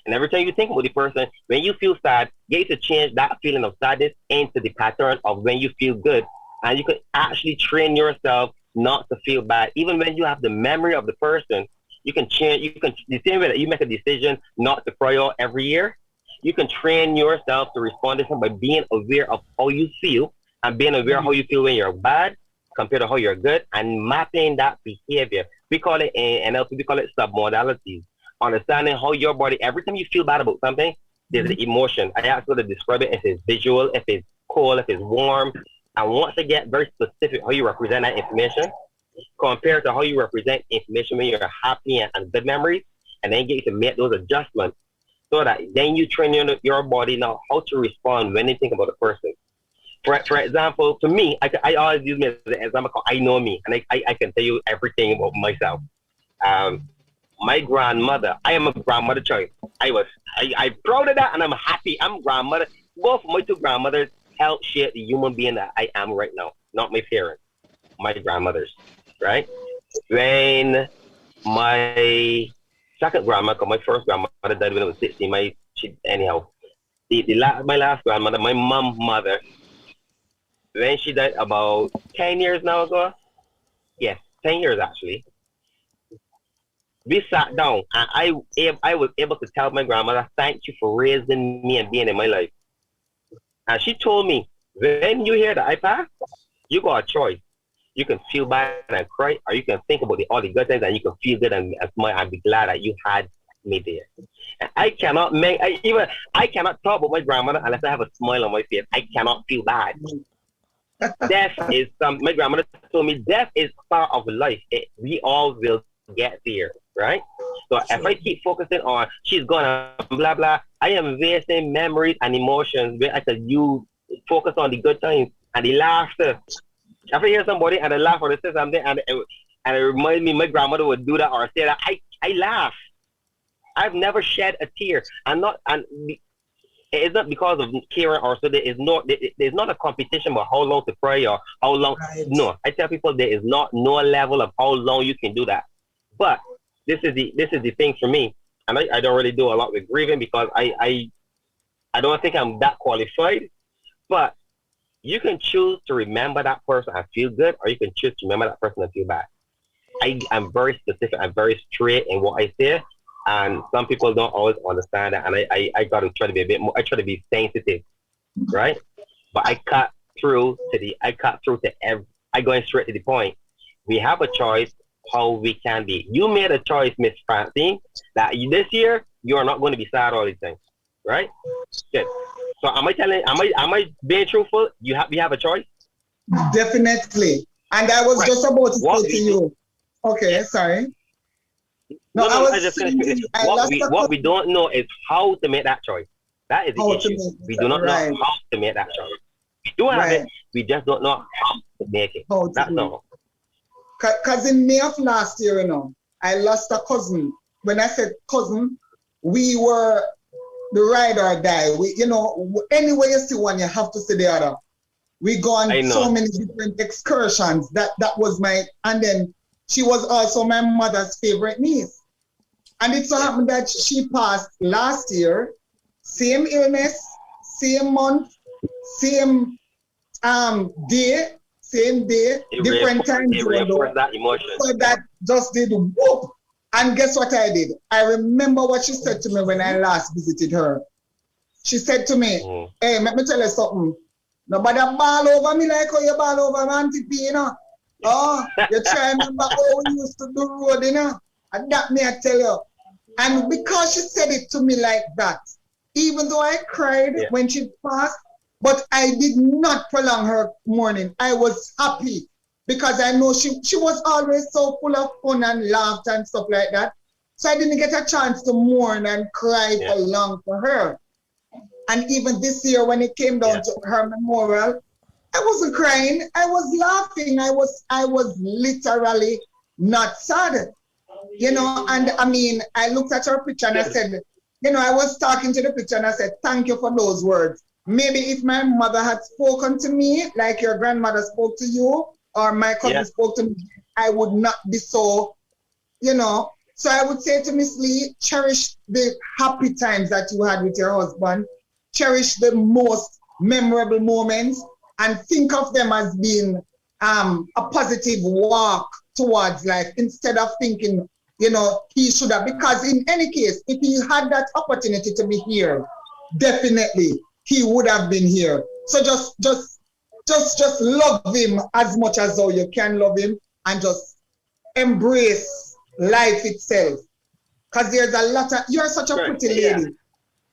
And every time you think about the person, when you feel sad, get you to change that feeling of sadness into the pattern of when you feel good. And you can actually train yourself not to feel bad. Even when you have the memory of the person, you can change, the same way that you make a decision not to cry out every year, you can train yourself to respond to something by being aware of how you feel and being aware of how you feel when you're bad compared to how you're good, and mapping that behavior. We call it in NLP, we call it submodalities. Understanding how your body, every time you feel bad about something, there's the emotion. I ask you to describe it if it's visual, if it's cold, if it's warm. And once you get very specific how you represent that information, compared to how you represent information when you're happy and good memories, and then get you to make those adjustments so that then you train your body now how to respond when they think about a person. For example, for me, I always use me as an example. I know me, and I can tell you everything about myself. My grandmother, I am a grandmother child. I'm proud of that, and I'm happy. I'm grandmother. Both my two grandmothers helped shape the human being that I am right now. Not my parents, my grandmothers, right? When my second grandma, because my first grandmother died when I was 16, my last grandmother, my mom's mother, when she died about 10 years now ago, yes, 10 years actually, we sat down and I was able to tell my grandmother, thank you for raising me and being in my life. And she told me, when you hear that I passed, you got a choice. You can feel bad and cry, or you can think about all the good things and you can feel good and smile and be glad that you had me there. And I cannot talk about my grandmother unless I have a smile on my face. I cannot feel bad. Death is my grandmother told me death is part of life. We all will get there, right? So if I keep focusing on she's gonna blah blah, I am wasting memories and emotions where I could focus on the good times and the laughter. If I hear somebody and I laugh or they say something and it reminds me my grandmother would do that or say that, I laugh. I've never shed a tear. It's not because of caring or so there's not a competition about how long to pray or how long. Right. No, I tell people there is no level of how long you can do that. But this is the thing for me, and I don't really do a lot with grieving because I don't think I'm that qualified. But you can choose to remember that person and feel good, or you can choose to remember that person and feel bad. I'm very specific. I'm very straight in what I say. And some people don't always understand that, and I got to try to be a bit more. I try to be sensitive, right? But I cut through I going straight to the point. We have a choice how we can be. You made a choice, Miss Francine, that this year you are not going to be sad all the time, right? Good. So am I being truthful? We have a choice. Definitely. And I was just about to say to you. Okay, sorry. No, I just finished. What we don't know is how to make that choice. That is the issue. We do not know how to make that choice. We do have it. We just don't know how to make it. That's all. Because in May of last year, I lost a cousin. When I said cousin, we were the ride or die. Anywhere you see one, you have to see the other. We go on so many different excursions. That was and then she was also my mother's favorite niece. And it so happened that she passed last year, same illness, same month, same day, different times. That emotion. So that just did whoop. And guess what I did? I remember what she said to me when I last visited her. She said to me, hey, let me tell you something. Nobody ball over me like how you ball over my Auntie P, Oh, you try to remember how we used to do road, And that me I tell you. And because she said it to me like that, even though I cried when she passed, but I did not prolong her mourning. I was happy because I know she was always so full of fun and laughter and stuff like that. So I didn't get a chance to mourn and cry for long for her. And even this year when it came down to her memorial, I wasn't crying. I was laughing. I was literally not sad. And I mean, I looked at her picture and I said, I was talking to the picture and I said, thank you for those words. Maybe if my mother had spoken to me like your grandmother spoke to you or my cousin spoke to me, I would not be so, So I would say to Miss Lee, cherish the happy times that you had with your husband. Cherish the most memorable moments and think of them as being a positive walk towards life instead of thinking, he should have. Because in any case, if he had that opportunity to be here, definitely he would have been here. So just love him as much as how you can love him and just embrace life itself. Because there's a lot of, you're such a pretty lady. Yeah.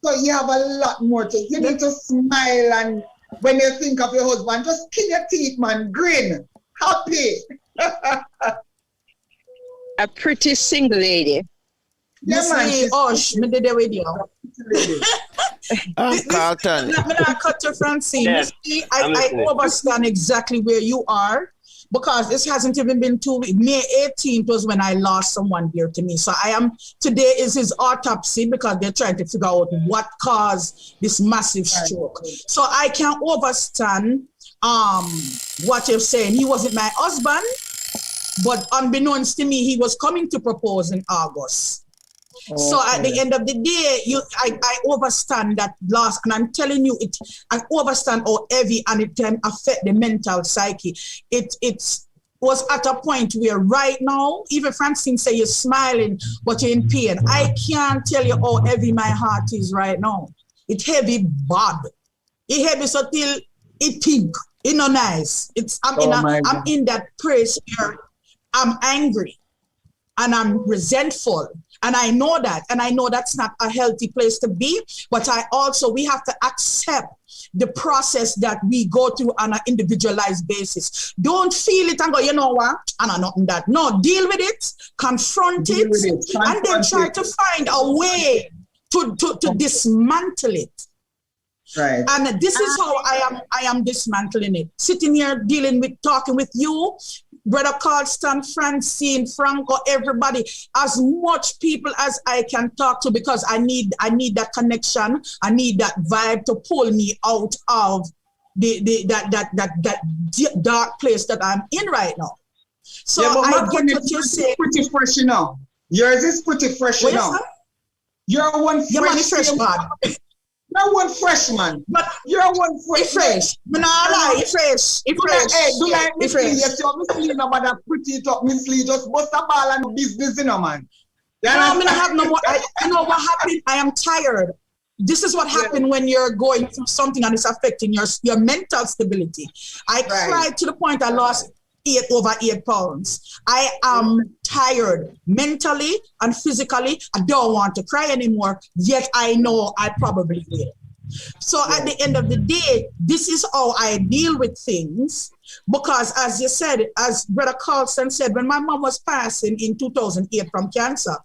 So you have a lot more to, you need to smile and when you think of your husband, just kill your teeth, man, grin, happy. A pretty single lady. Yeah, man. Me did the video. Carlton. Let me not cut to Francine. Yes, I understand exactly where you are because this hasn't even been 2 weeks. May 18th was when I lost someone dear to me. So today is his autopsy because they're trying to figure out what caused this massive stroke. So I can't understand what you're saying. He wasn't my husband, but unbeknownst to me, he was coming to propose in August. So at the end of the day, I understand that loss, and I'm telling you, I understand how heavy and it can affect the mental psyche. It was at a point where right now, even Francine say you're smiling, but you're in pain. I can't tell you how heavy my heart is right now. It's heavy bad. It heavy so till it think. It's not nice. I'm in that place where I'm angry and I'm resentful. And I know that. And I know that's not a healthy place to be. But we have to accept the process that we go through on an individualized basis. Don't feel it and go, you know what? And I'm not in that. No, deal with it, confront it, and then try to find a way to dismantle it. Right. And this is how I am dismantling it. Sitting here talking with you, Brother Carlston, Francine, Franco, everybody, as much people as I can talk to, because I need that connection. I need that vibe to pull me out of that dark place that I'm in right now. So I get what you're saying. Pretty fresh, you know. Yours is pretty fresh, you know. You're one fresh man. You're one freshman, but you're one fresh. But nah, lie, fresh. Hey, do like Miss Lee? Yes, you're Miss Lee, no matter pretty it up, Miss Lee. Just bust a ball and business, you know, man. No, I'm gonna have no more. You know what happened? I am tired. This is what happened when you're going through something and it's affecting your mental stability. I cried to the point I lost over 8 pounds. I am tired mentally and physically. I don't want to cry anymore, yet I know I probably will. So at the end of the day, this is how I deal with things, because as you said, as Brother Carlston said, when my mom was passing in 2008 from cancer,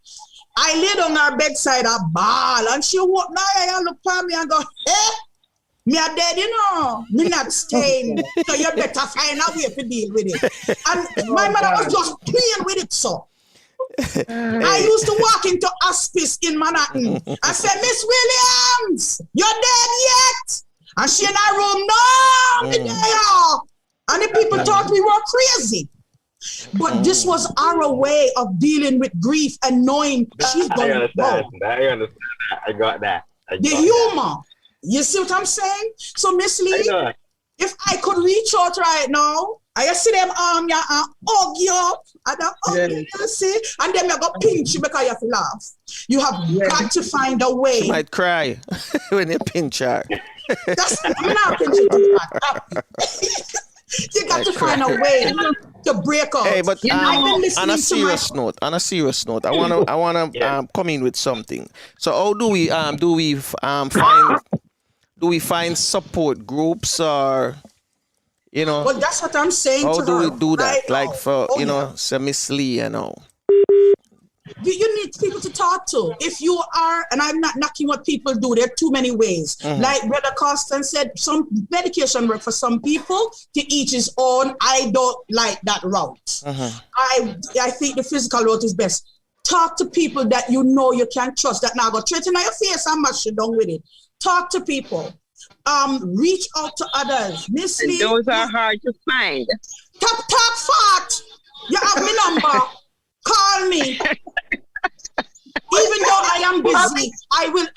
I laid on her bedside a bawl, and she woke me and look at me and go, hey, me are dead, you know. Me not staying. So you better find a way to deal with it. And my mother was just playing with it, so. I used to walk into hospice in Manhattan. I said, Miss Williams, you're dead yet? And she in her room, no, me there. And the people thought we were crazy. But this was our way of dealing with grief and knowing she's going to go. I understand. I got that. The humor. You see what I'm saying? So, Miss Lee, if I could reach out right now, I see them arm you and hug you up, and you see, and then you go pinch you because you have to laugh. You have got to find a way. She might cry when you pinch her. I'm not pinching you. You got to find a way to break out. Hey, but on a serious note, I wanna come in with something. So, how do we find support groups, or Well, that's what I'm saying. How to do her we do that? right Like now. for say Miss Lee, You need people to talk to. If you are, and I'm not knocking what people do, there are too many ways. Like Brother Carlston said, some medication work for some people, to each his own. I don't like that route. I think the physical route is best. Talk to people that you know you can trust, that now go straight in your face and mash you down with it. Talk to people. Reach out to others. Miss Lee, those are hard to find. Talk fat. You have my number. Call me. Even though I am busy, I will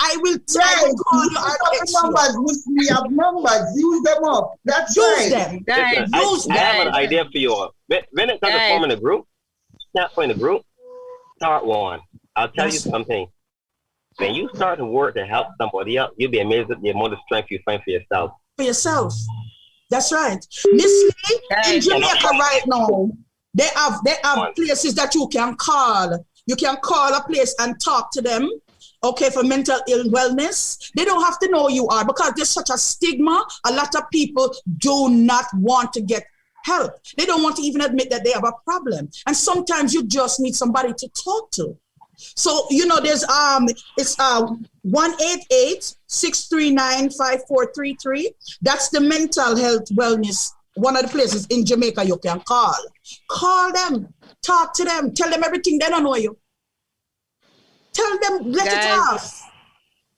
call you. We have numbers. Use them up. That's Use right. them. I have an idea for you all. When it comes to forming a group, not forming a group, start one. I'll tell you something. When you start to work to help somebody else, you'll be amazed at the amount of strength you find for yourself. For yourself. That's right. Miss Lee, in Jamaica right now, they have places that you can call. You can call a place and talk to them, okay, for mental wellness. They don't have to know you are, because there's such a stigma. A lot of people do not want to get help. They don't want to even admit that they have a problem. And sometimes you just need somebody to talk to. So, there's it's 1-888-639-5433. That's the mental health wellness, one of the places in Jamaica you can call. Call them, talk to them, tell them everything. They don't know you. Tell them, let it off.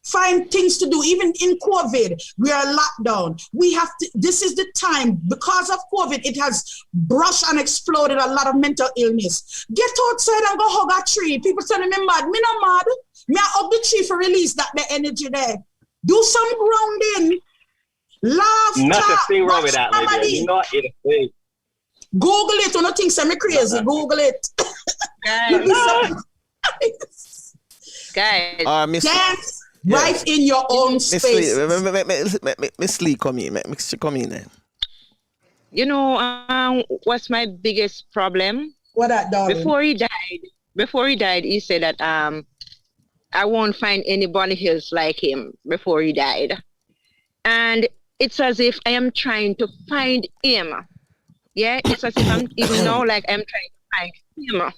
Find things to do. Even in COVID, we are locked down. We have to, this is the time, because of COVID, it has brushed and exploded a lot of mental illness. Get outside and go hug a tree. People telling me mad. Me not mad. Me I up the tree for release that the energy there. Do some grounding. Laugh, nothing wrong with that, lady. Not in a thing. Google it. You don't think I'm crazy. Google it. Guys. Dance right in your own space. Miss Lee, come in. Come in there. You know, what's my biggest problem? What that, darling? Before he died, he said that I won't find anybody else like him before he died. And it's as if I am trying to find him. Yeah, it's as if I'm even now like I'm trying to find him.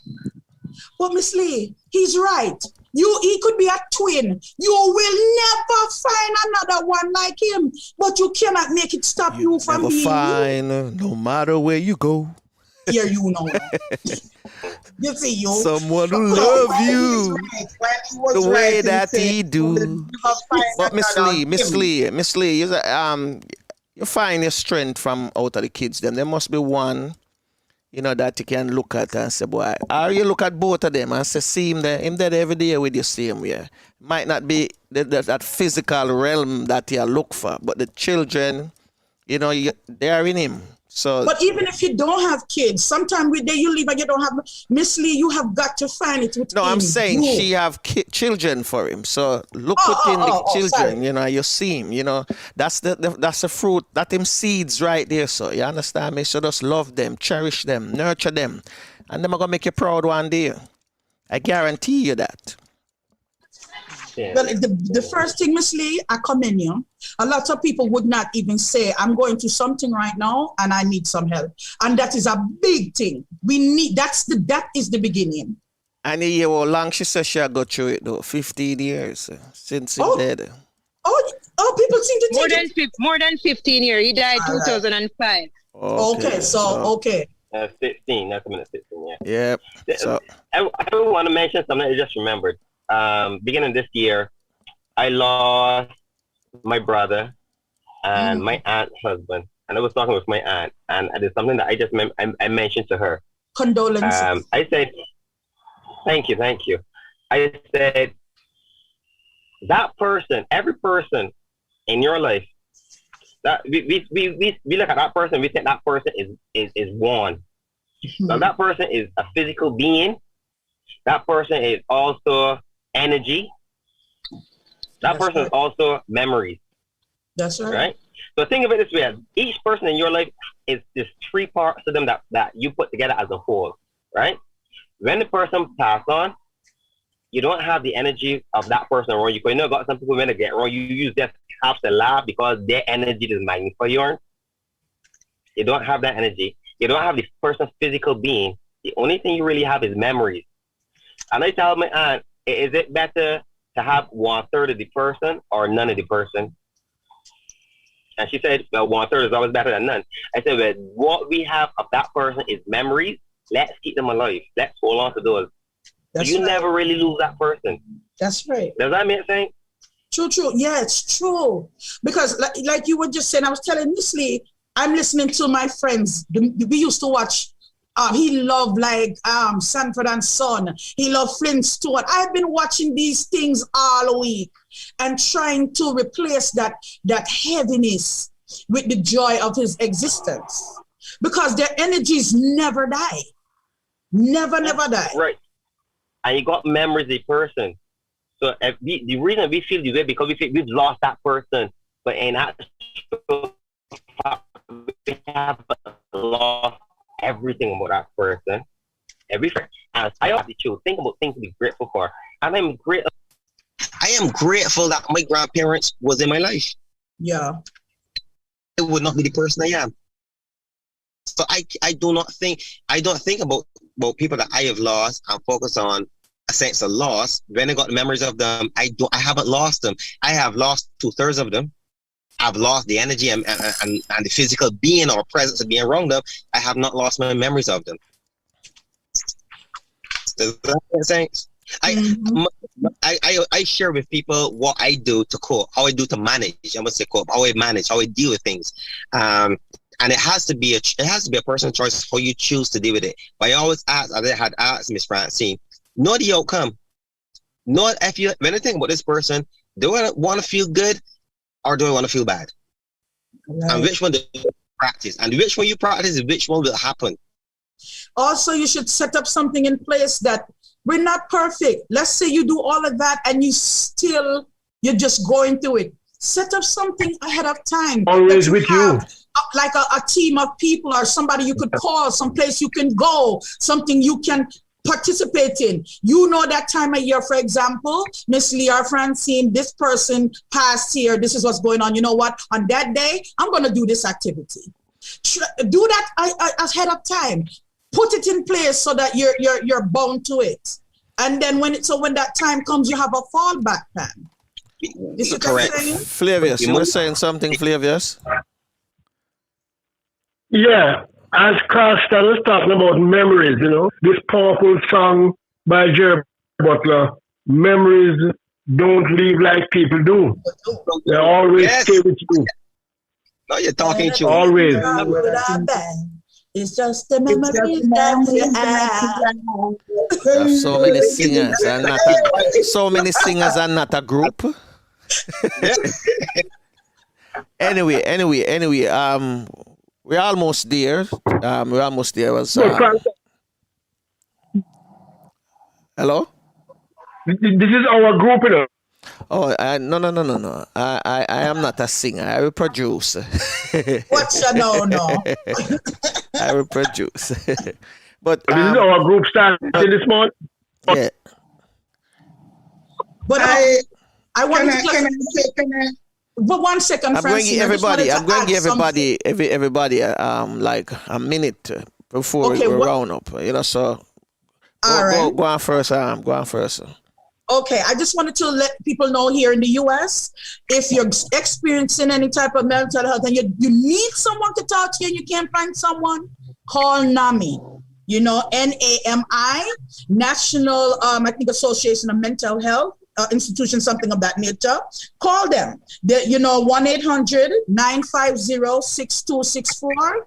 But Miss Lee, he's right. He could be a twin. You will never find another one like him. But you cannot make it stop you from being find, no matter where you go. Here you know. You see, you. Someone who love you the way that he do. But Miss Lee, you find your strength from out of the kids. Then there must be one, that you can look at and say, boy, or you look at both of them and say, see him there every day with you, see him here. Might not be that physical realm that you look for, but the children, they are in him. So, but even if you don't have kids, sometimes with day you leave and you don't have Miss Lee, you have got to find it with him. No, I'm saying she have children for him. So look within the children, you see him, that's the fruit, that him seeds right there. So you understand me? So just love them, cherish them, nurture them, and them are gonna make you proud one day. I guarantee you that. Yeah. Well, the first thing, Miss Lee, I commend you. A lot of people would not even say, I'm going through something right now and I need some help. And that is a big thing. That is the beginning. And a year how long she says she got through it though? 15 years since he's dead. People seem to take more than 15 years. He died 2005. Okay. 16. That's a minute 16, yeah. Yep. So I want to mention something I just remembered. Beginning this year, I lost my brother and my aunt's husband. And I was talking with my aunt, and it's something that I just I mentioned to her. Condolences. I said, thank you. I said, that person, every person in your life, that we look at that person, we think that person is one. So that person is a physical being. That person is also energy. That person is also memories. That's right. Right? So think of it this way. Each person in your life is just three parts of them that you put together as a whole. Right? When the person passed on, you don't have the energy of that person around you. Because got some people when they get wrong, you use just have to laugh because their energy is magnified yours. You don't have that energy. You don't have this person's physical being. The only thing you really have is memories. And I tell my aunt, is it better to have 1/3 of the person or none of the person? And she said, well, 1/3 is always better than none. I said, well, what we have of that person is memories. Let's keep them alive. Let's hold on to those. You never really lose that person. That's right. Does that make sense? True. Yeah, it's true. Because like you were just saying, I was telling Miss Lee, I'm listening to my friends. We used to watch. He loved Sanford and Son. He loved Flintstone. I've been watching these things all week and trying to replace that heaviness with the joy of his existence, because their energies never die, never die. Right, and you got memories of the person. So the reason we feel this way because we feel we've lost that person, but in actual fact, we have lost everything about that person. Everything. As I always choose, think about things to be grateful for. And I am grateful that my grandparents was in my life. Yeah. I would not be the person I am. So I don't think about people that I have lost and focus on a sense of loss. When I got the memories of them, I haven't lost them. I have lost 2/3 of them. I've lost the energy and the physical being or presence of being around them. I have not lost my memories of them. Does that make sense? I share with people what I do to cope, how I do to manage. I must say cope, how I manage, how I deal with things. And it has to be a personal choice how you choose to deal with it. But I always ask, as I had asked Miss Francine, know the outcome. Not if you, when I think about this person, do I want to feel good or do I want to feel bad? Right. And which one do you practice? And which one you practice is which one will happen. Also, you should set up something in place that we're not perfect. Let's say you do all of that and you're just going through it. Set up something ahead of time. Always with you. Like a team of people or somebody you could call, someplace you can go, something you can participate in. You know that time of year, for example, Miss Lee or Francine, this person passed here, this is what's going on. You know what? On that day, I'm going to do this activity. Do that ahead of time. Put it in place so that you're bound to it. And then when that time comes, you have a fallback plan. Is correct? Flavius, you were saying something, Flavius? Yeah, as Carlston was talking about memories, this powerful song by Jerry Butler, memories don't leave like people do. They always stay with you. No, you're talking to always. It's just the memories that we have. So many singers and not a group. Anyway, we're almost there. Hello? This is our group, Oh, no. I am not a singer. I will produce. What's your no? I will produce. But this is our group starting this morning. Yeah. But I want to but 1 second, Francine. I'm going to give everybody like a minute before we round up. So go on first. Go on first. Okay, I just wanted to let people know here in the U.S., if you're experiencing any type of mental health and you need someone to talk to you and you can't find someone, call NAMI. NAMI, National, I think, Association of Mental Health. Institution, something of that nature. Call them. 1-800-950-6264.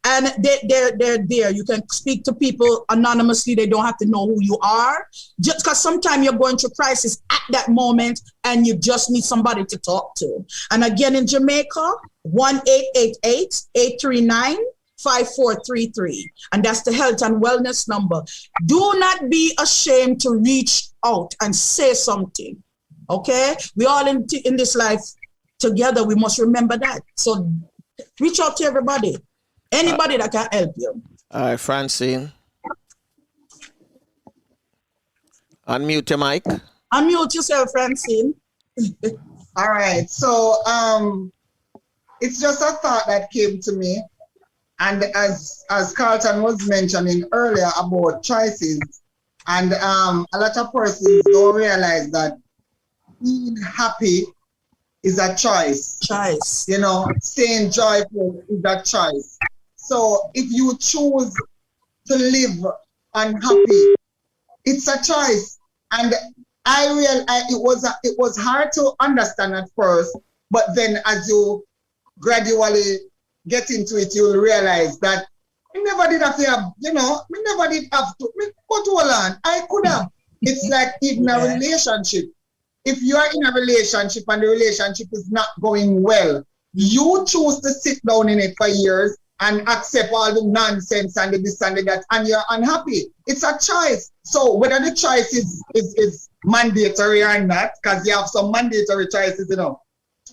And they're there. You can speak to people anonymously. They don't have to know who you are. Just because sometimes you're going through crisis at that moment and you just need somebody to talk to. And again, in Jamaica, 1-888-839-5433. And that's the health and wellness number. Do not be ashamed to reach out and say something. Okay? We all in this life together. We must remember that. So reach out to everybody. Anybody that can help you. All right, Francine. Unmute your mic. Unmute yourself, Francine. All right. So it's just a thought that came to me. And as Carlton was mentioning earlier about choices, and a lot of persons don't realize that being happy is a choice. Staying joyful is a choice. So if you choose to live unhappy, it's a choice. And I realized it was hard to understand at first, but then as you gradually get into it, you'll realize that I never did have to have, we never did have to go to a land. I could have. It's like even a relationship. If you are in a relationship and the relationship is not going well, you choose to sit down in it for years and accept all the nonsense and the this and the that, and you're unhappy. It's a choice. So whether the choice is mandatory or not, because you have some mandatory choices,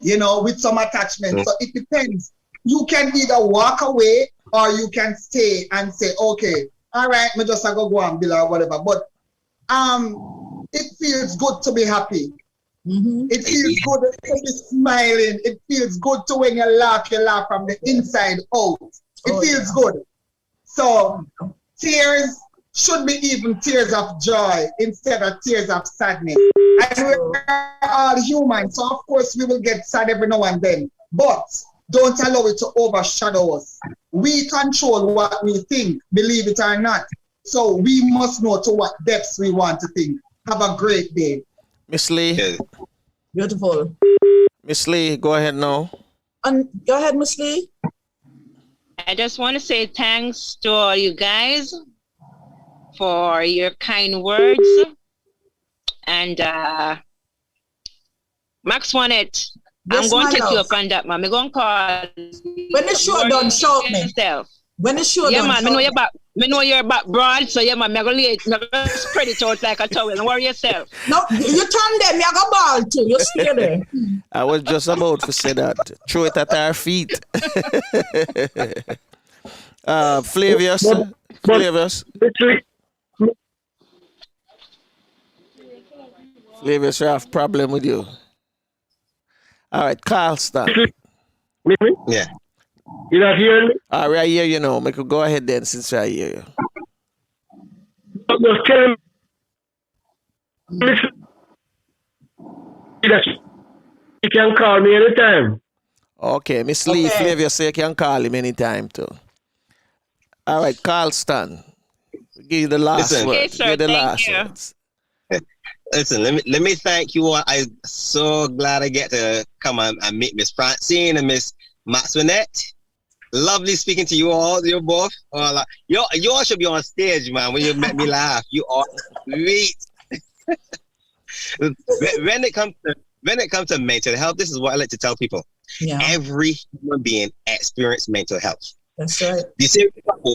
with some attachment. So it depends. You can either walk away or you can stay and say, okay, all right, me just go and bill or whatever. But it feels good to be happy. Mm-hmm. It feels good to be smiling. It feels good to when you laugh from the inside out. It feels good. So tears should be even tears of joy instead of tears of sadness. And we're all human, so of course we will get sad every now and then. But don't allow it to overshadow us. We control what we think, believe it or not. So we must know to what depths we want to think. Have a great day. Miss Lee. Beautiful. Miss Lee, go ahead now. Go ahead, Miss Lee. I just want to say thanks to all you guys for your kind words. And Maxwanette, Yes, I'm going my to take you love. up on that, man. I'm going to call. When the show done, shout me. Yourself. When the show Yeah, done, man. Me know you're back broad, so yeah, man. I'm going to spread it out like a towel. Don't worry yourself. No, you turn them. You go ball too. You stay there. I was just about to say that. Throw it at our feet. Flavius. Flavius, I have problem with you. All right, Carlston. Yeah. You not hearing me? All right, I hear you now. Make go ahead then, since I hear you. Just tell him that you can call me anytime. Okay, Miss Lee, Flavius say you can call him anytime too. All right, Carlston. Give you the last word. Okay, sir, give you the thank last you. words. Listen, let me thank you all. I'm so glad I get to come and meet Miss Francine and Miss Maxwanette. Lovely speaking to you all. You both. You all should be on stage, man. When you make me laugh, you are sweet. when it comes to mental health, this is what I like to tell people. Yeah. Every human being experiences mental health. That's right. You see,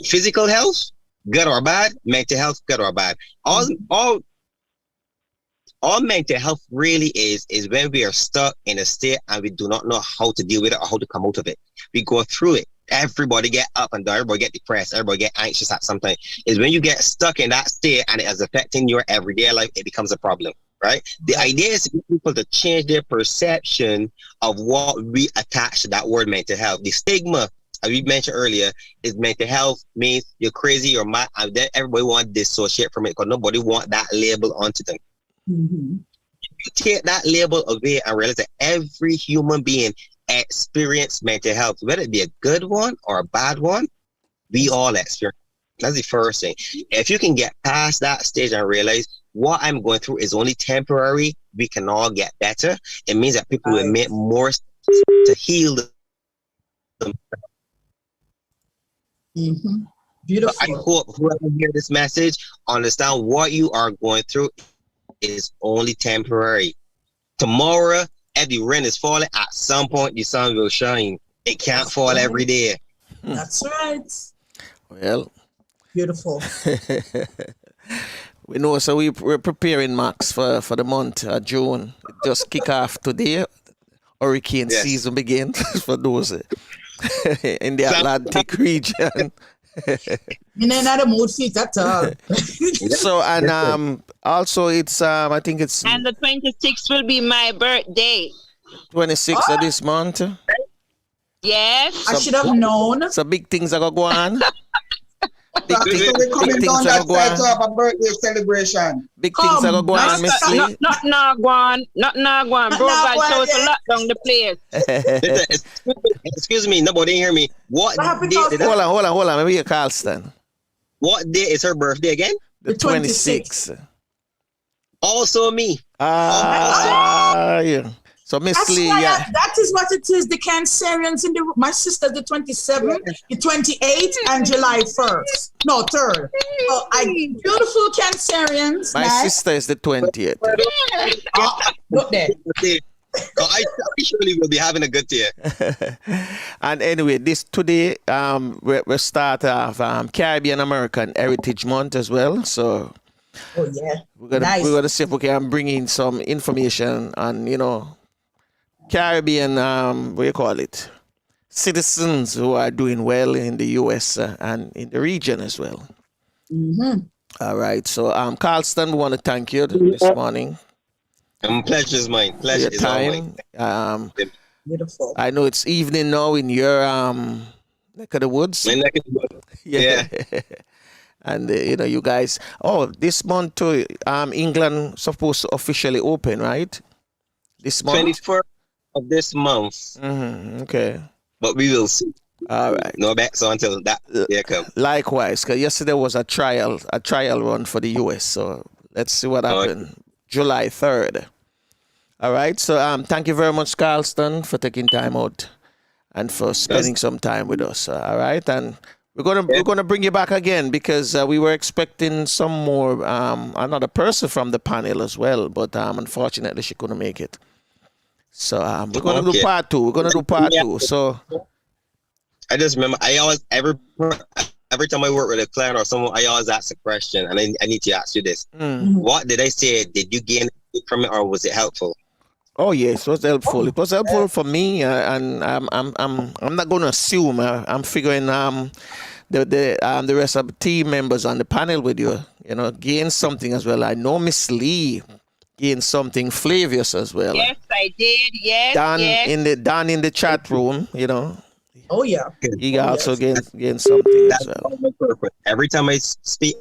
physical health, good or bad. Mental health, good or bad. All mental health really is when we are stuck in a state and we do not know how to deal with it or how to come out of it. We go through it. Everybody get up and down. Everybody get depressed. Everybody get anxious at some time. Is when you get stuck in that state and it is affecting your everyday life, it becomes a problem, right? The idea is to get people to change their perception of what we attach to that word mental health. The stigma, as we mentioned earlier, is mental health means you're crazy, you're mad, and then everybody wants to dissociate from it because nobody wants that label onto them. Mm-hmm. You take that label away and realize that every human being experience mental health, whether it be a good one or a bad one, we all experience. That's the first thing. If you can get past that stage and realize what I'm going through is only temporary, we can all get better. It means that people will make more steps to heal them. Mm-hmm. Beautiful. So I hope whoever hear this message understand what you are going through is only temporary. Tomorrow, if the rain is falling, at some point the sun will shine. It can't fall every day. That's right. Well, beautiful. We know, so we're preparing, Max, for the month of June. It just kick off today. Hurricane season begins for those in the Atlantic region. In another mood fit at all. So, and also it's I think it's and the 26th will be my birthday. 26th of this month. Yes. I should have known. So big things are going to go on. So we're coming down that side to have a birthday celebration. Big things are going to go on, Miss Lee. Not now go on. Bro, God chose to lock down the place. Excuse me, nobody hear me. What day did that? Hold on. Maybe you're Carlston. What day is her birthday again? The 26th. Also me. Yeah. So Miss Lee, that is what it is. The Cancerians in the my sister's the 27th, the 28th, and July 1st. No, 3rd. Beautiful Cancerians. My sister is the 20th. Look there. I surely will be having a good day. And anyway, today we start off Caribbean American Heritage Month as well. So we're gonna see if we can bring in some information on Caribbean citizens who are doing well in the US and in the region as well. Mm-hmm. All right. So Carlston, we want to thank you this morning. Pleasure is mine. Pleasure is all mine. Beautiful. I know it's evening now in your neck of the woods. My neck of the woods. Yeah. And you guys. Oh, this month too. England supposed to officially open, right? This month. 24th of this month. Mm-hmm. Okay. But we will see. All right. No backs until that day comes. Likewise, because yesterday was a trial run for the US. So let's see what happens. July 3rd. All right. So thank you very much, Carlston, for taking time out and for spending some time with us. All right. And We're gonna bring you back again because we were expecting some more another person from the panel as well, but unfortunately she couldn't make it. So we're gonna do part two. We're gonna do part two. So I just remember every time I work with a client or someone, I always ask a question, and I need to ask you this: What did I say? Did you gain from it, or was it helpful? Oh yes, it was helpful. It was helpful for me, and I'm not going to assume. I'm figuring the rest of the team members on the panel with you, gain something as well. I know Miss Lee gained something, Flavius as well. Yes, I did. Yes, Dan in the chat room, Oh yeah. He also gained something as well. Every time I speak.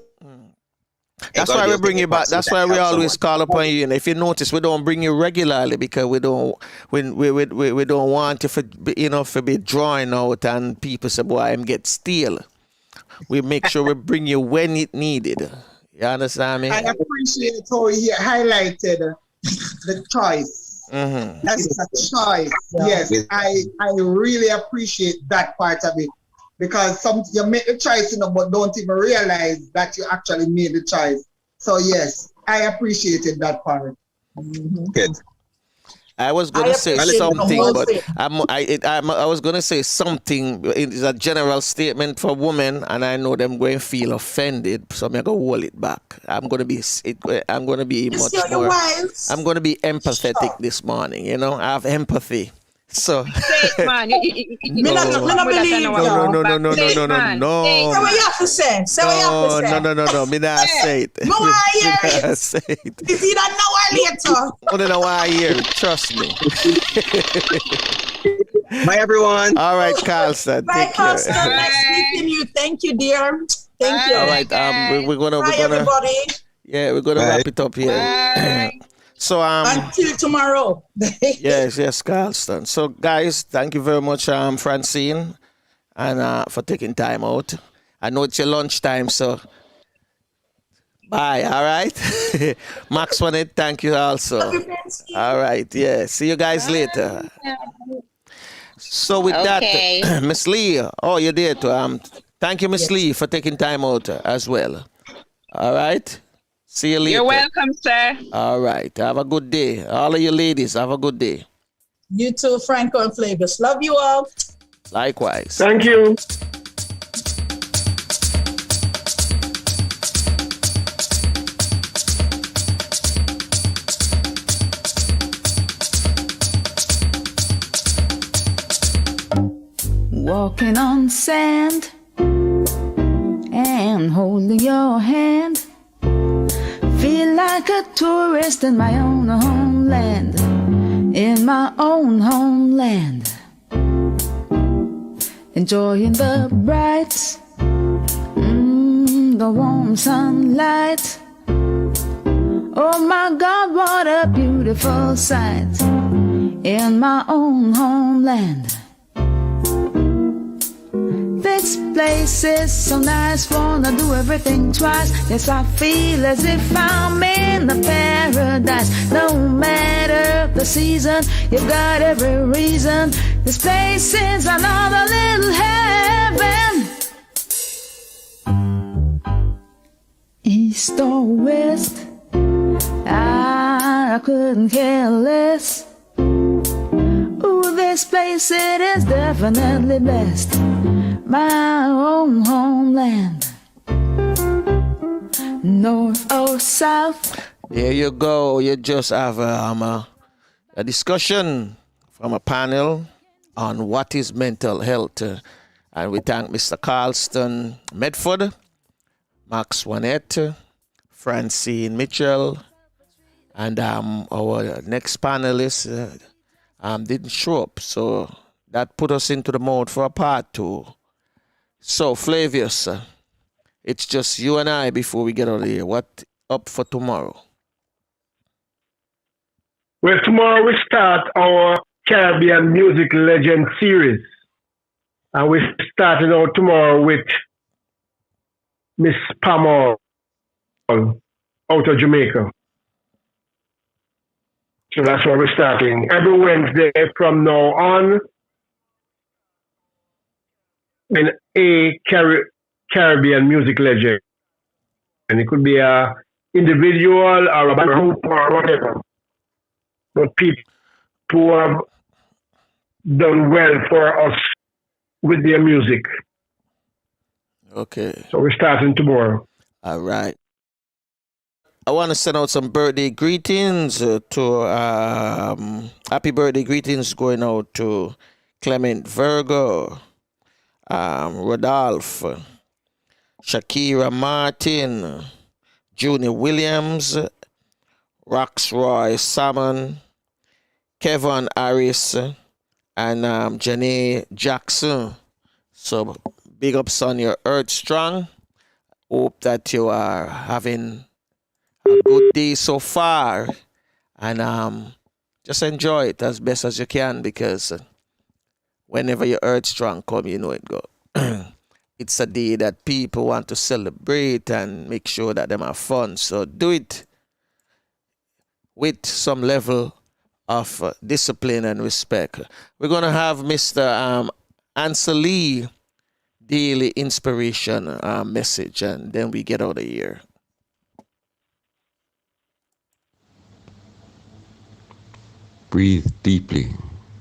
That's why we bring you back. That's why we always call upon you. And if you notice, we don't bring you regularly because we don't want you for be drawing out and people say, "Boy, I'm get steal." We make sure we bring you when it needed. You understand me? I appreciate how he highlighted the choice. It's a choice. Yes, I really appreciate that part of it. Because you make the choice, but don't even realize that you actually made the choice. So yes, I appreciated that part. Good. I was going to say something, but I was going to say something. It's a general statement for women, and I know them going to feel offended, so I'm going to hold it back. I'm going to be much more. I'm going to be empathetic this morning. I have empathy. So man, no. No. Say what you have to say. No. Me not say it. No, I hear it. Say it. It's either now or later. I don't know why I hear it. Trust me. Bye, everyone. All right, Carlston. Bye, Carlston. Nice meeting you. Thank you, dear. Thank you. All right. We're gonna. Everybody. Yeah, we're gonna wrap it up here. So until tomorrow. yes, Carlston. So guys, thank you very much, Francine, and for taking time out. I know it's your lunchtime, so bye. All right, Maxwanette, thank you also. All right, yeah. See you guys later. So with that, Miss Lee, you're there too. Thank you, Miss Lee, for taking time out as well. All right. See you later. You're welcome, sir. All right. Have a good day. All of you ladies, have a good day. You too, Franco and Flavius. Love you all. Likewise. Thank you. Walking on sand and holding your hand. Feel like a tourist in my own homeland, in my own homeland. Enjoying the bright, the warm sunlight. Oh my God, what a beautiful sight in my own homeland. This place is so nice, wanna do everything twice. Yes, I feel as if I'm in a paradise. No matter the season, you've got every reason. This place is another little heaven. East or west, I couldn't care less. Ooh, this place, it is definitely best. My own homeland, north or south. There you go. You just have a discussion from a panel on what is mental health. And we thank Mr. Carlston Medford, Maxwanette, Francine Mitchell, and our next panelist didn't show up. So that put us into the mode for a part two. So, Flavius, it's just you and I before we get out of here. What up for tomorrow? Well, tomorrow we start our Caribbean Music Legend series. And we're starting out tomorrow with Miss Pamor out of Jamaica. So that's where we're starting. Every Wednesday from now on. in a Caribbean music legend. And it could be a individual or a group or whatever. But people who have done well for us with their music. Okay. So we're starting tomorrow. All right. I want to send out some birthday greetings happy birthday greetings going out to Clement Virgo, Rodolph, Shakira Martin, Junior Williams, Roxroy Salmon, Kevin Harris, and Janae Jackson. So big ups on your Earth Strong. Hope that you are having a good day so far, and just enjoy it as best as you can, because whenever your Earth Strong come, you know it go. It's a day that people want to celebrate and make sure that them have fun. So do it with some level of discipline and respect. We're gonna have Mr. Ansel Lee daily inspiration message, and then we get out of here. Breathe deeply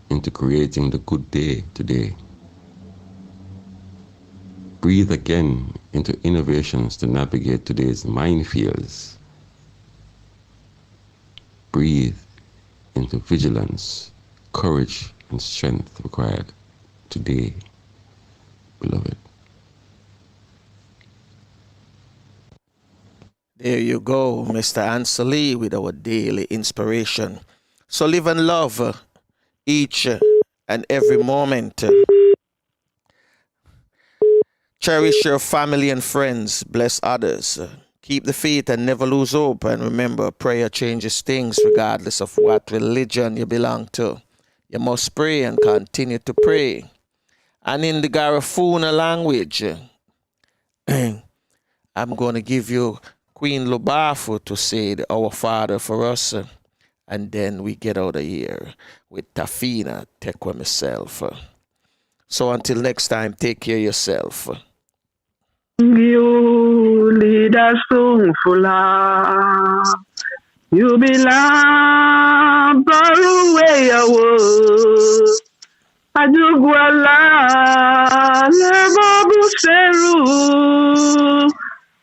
into creating the good day today. Breathe again into innovations to navigate today's minefields. Breathe into vigilance, courage, and strength required today, beloved. There you go, Mr. Ansel Lee, with our daily inspiration. So live and love each and every moment. Cherish your family and friends. Bless others. Keep the faith and never lose hope. And remember, prayer changes things regardless of what religion you belong to. You must pray and continue to pray. And in the Garifuna language, I'm going to give you Queen Lubafu to say the Our Father for us. And then we get out of here with Tafina, Tekwa myself. So until next time, take care of yourself. You lead us to full. You belong far away away. Aduguala lebabu seru.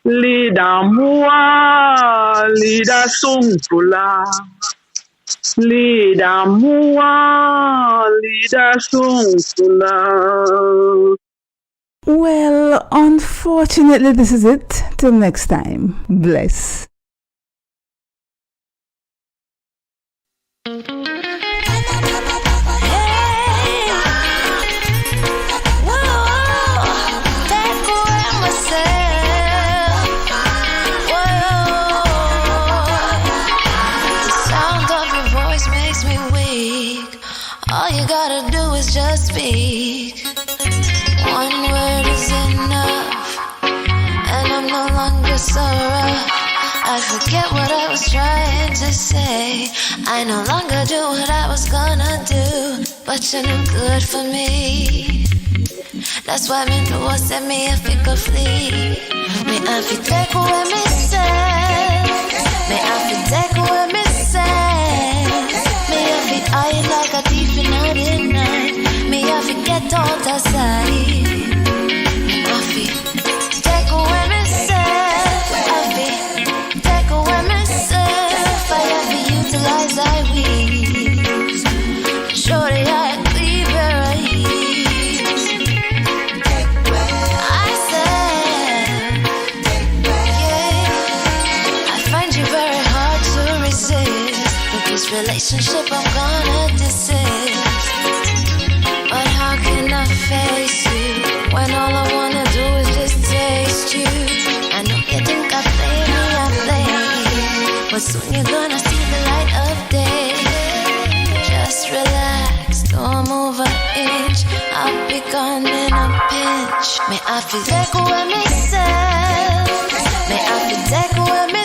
Lida mua, lida sungfula. Lida mua, lida sungfula. Well, unfortunately, this is it. Till next time. Bless. All you gotta do is just speak. One word is enough, and I'm no longer so rough. I forget what I was trying to say. I no longer do what I was gonna do, but you're no good for me. That's why me know what set me if it could flee. Me have to take away myself. Me have to take away myself. Me have to hide like a thief in the night. Me have to get out of sight. Me have to take away myself. I have to take away myself. I have to utilize I wings. Surely I leave where I ease. I said, yeah, I find you very hard to resist. But this relationship I'm gonna desist. But how can I face you when all I wanna do is just taste you? I know you think I play me, I play you, but soon you're gonna see the light of day. Just relax, don't move an inch. I'll be gone in a pinch. May I feel take away myself. May I feel take away myself.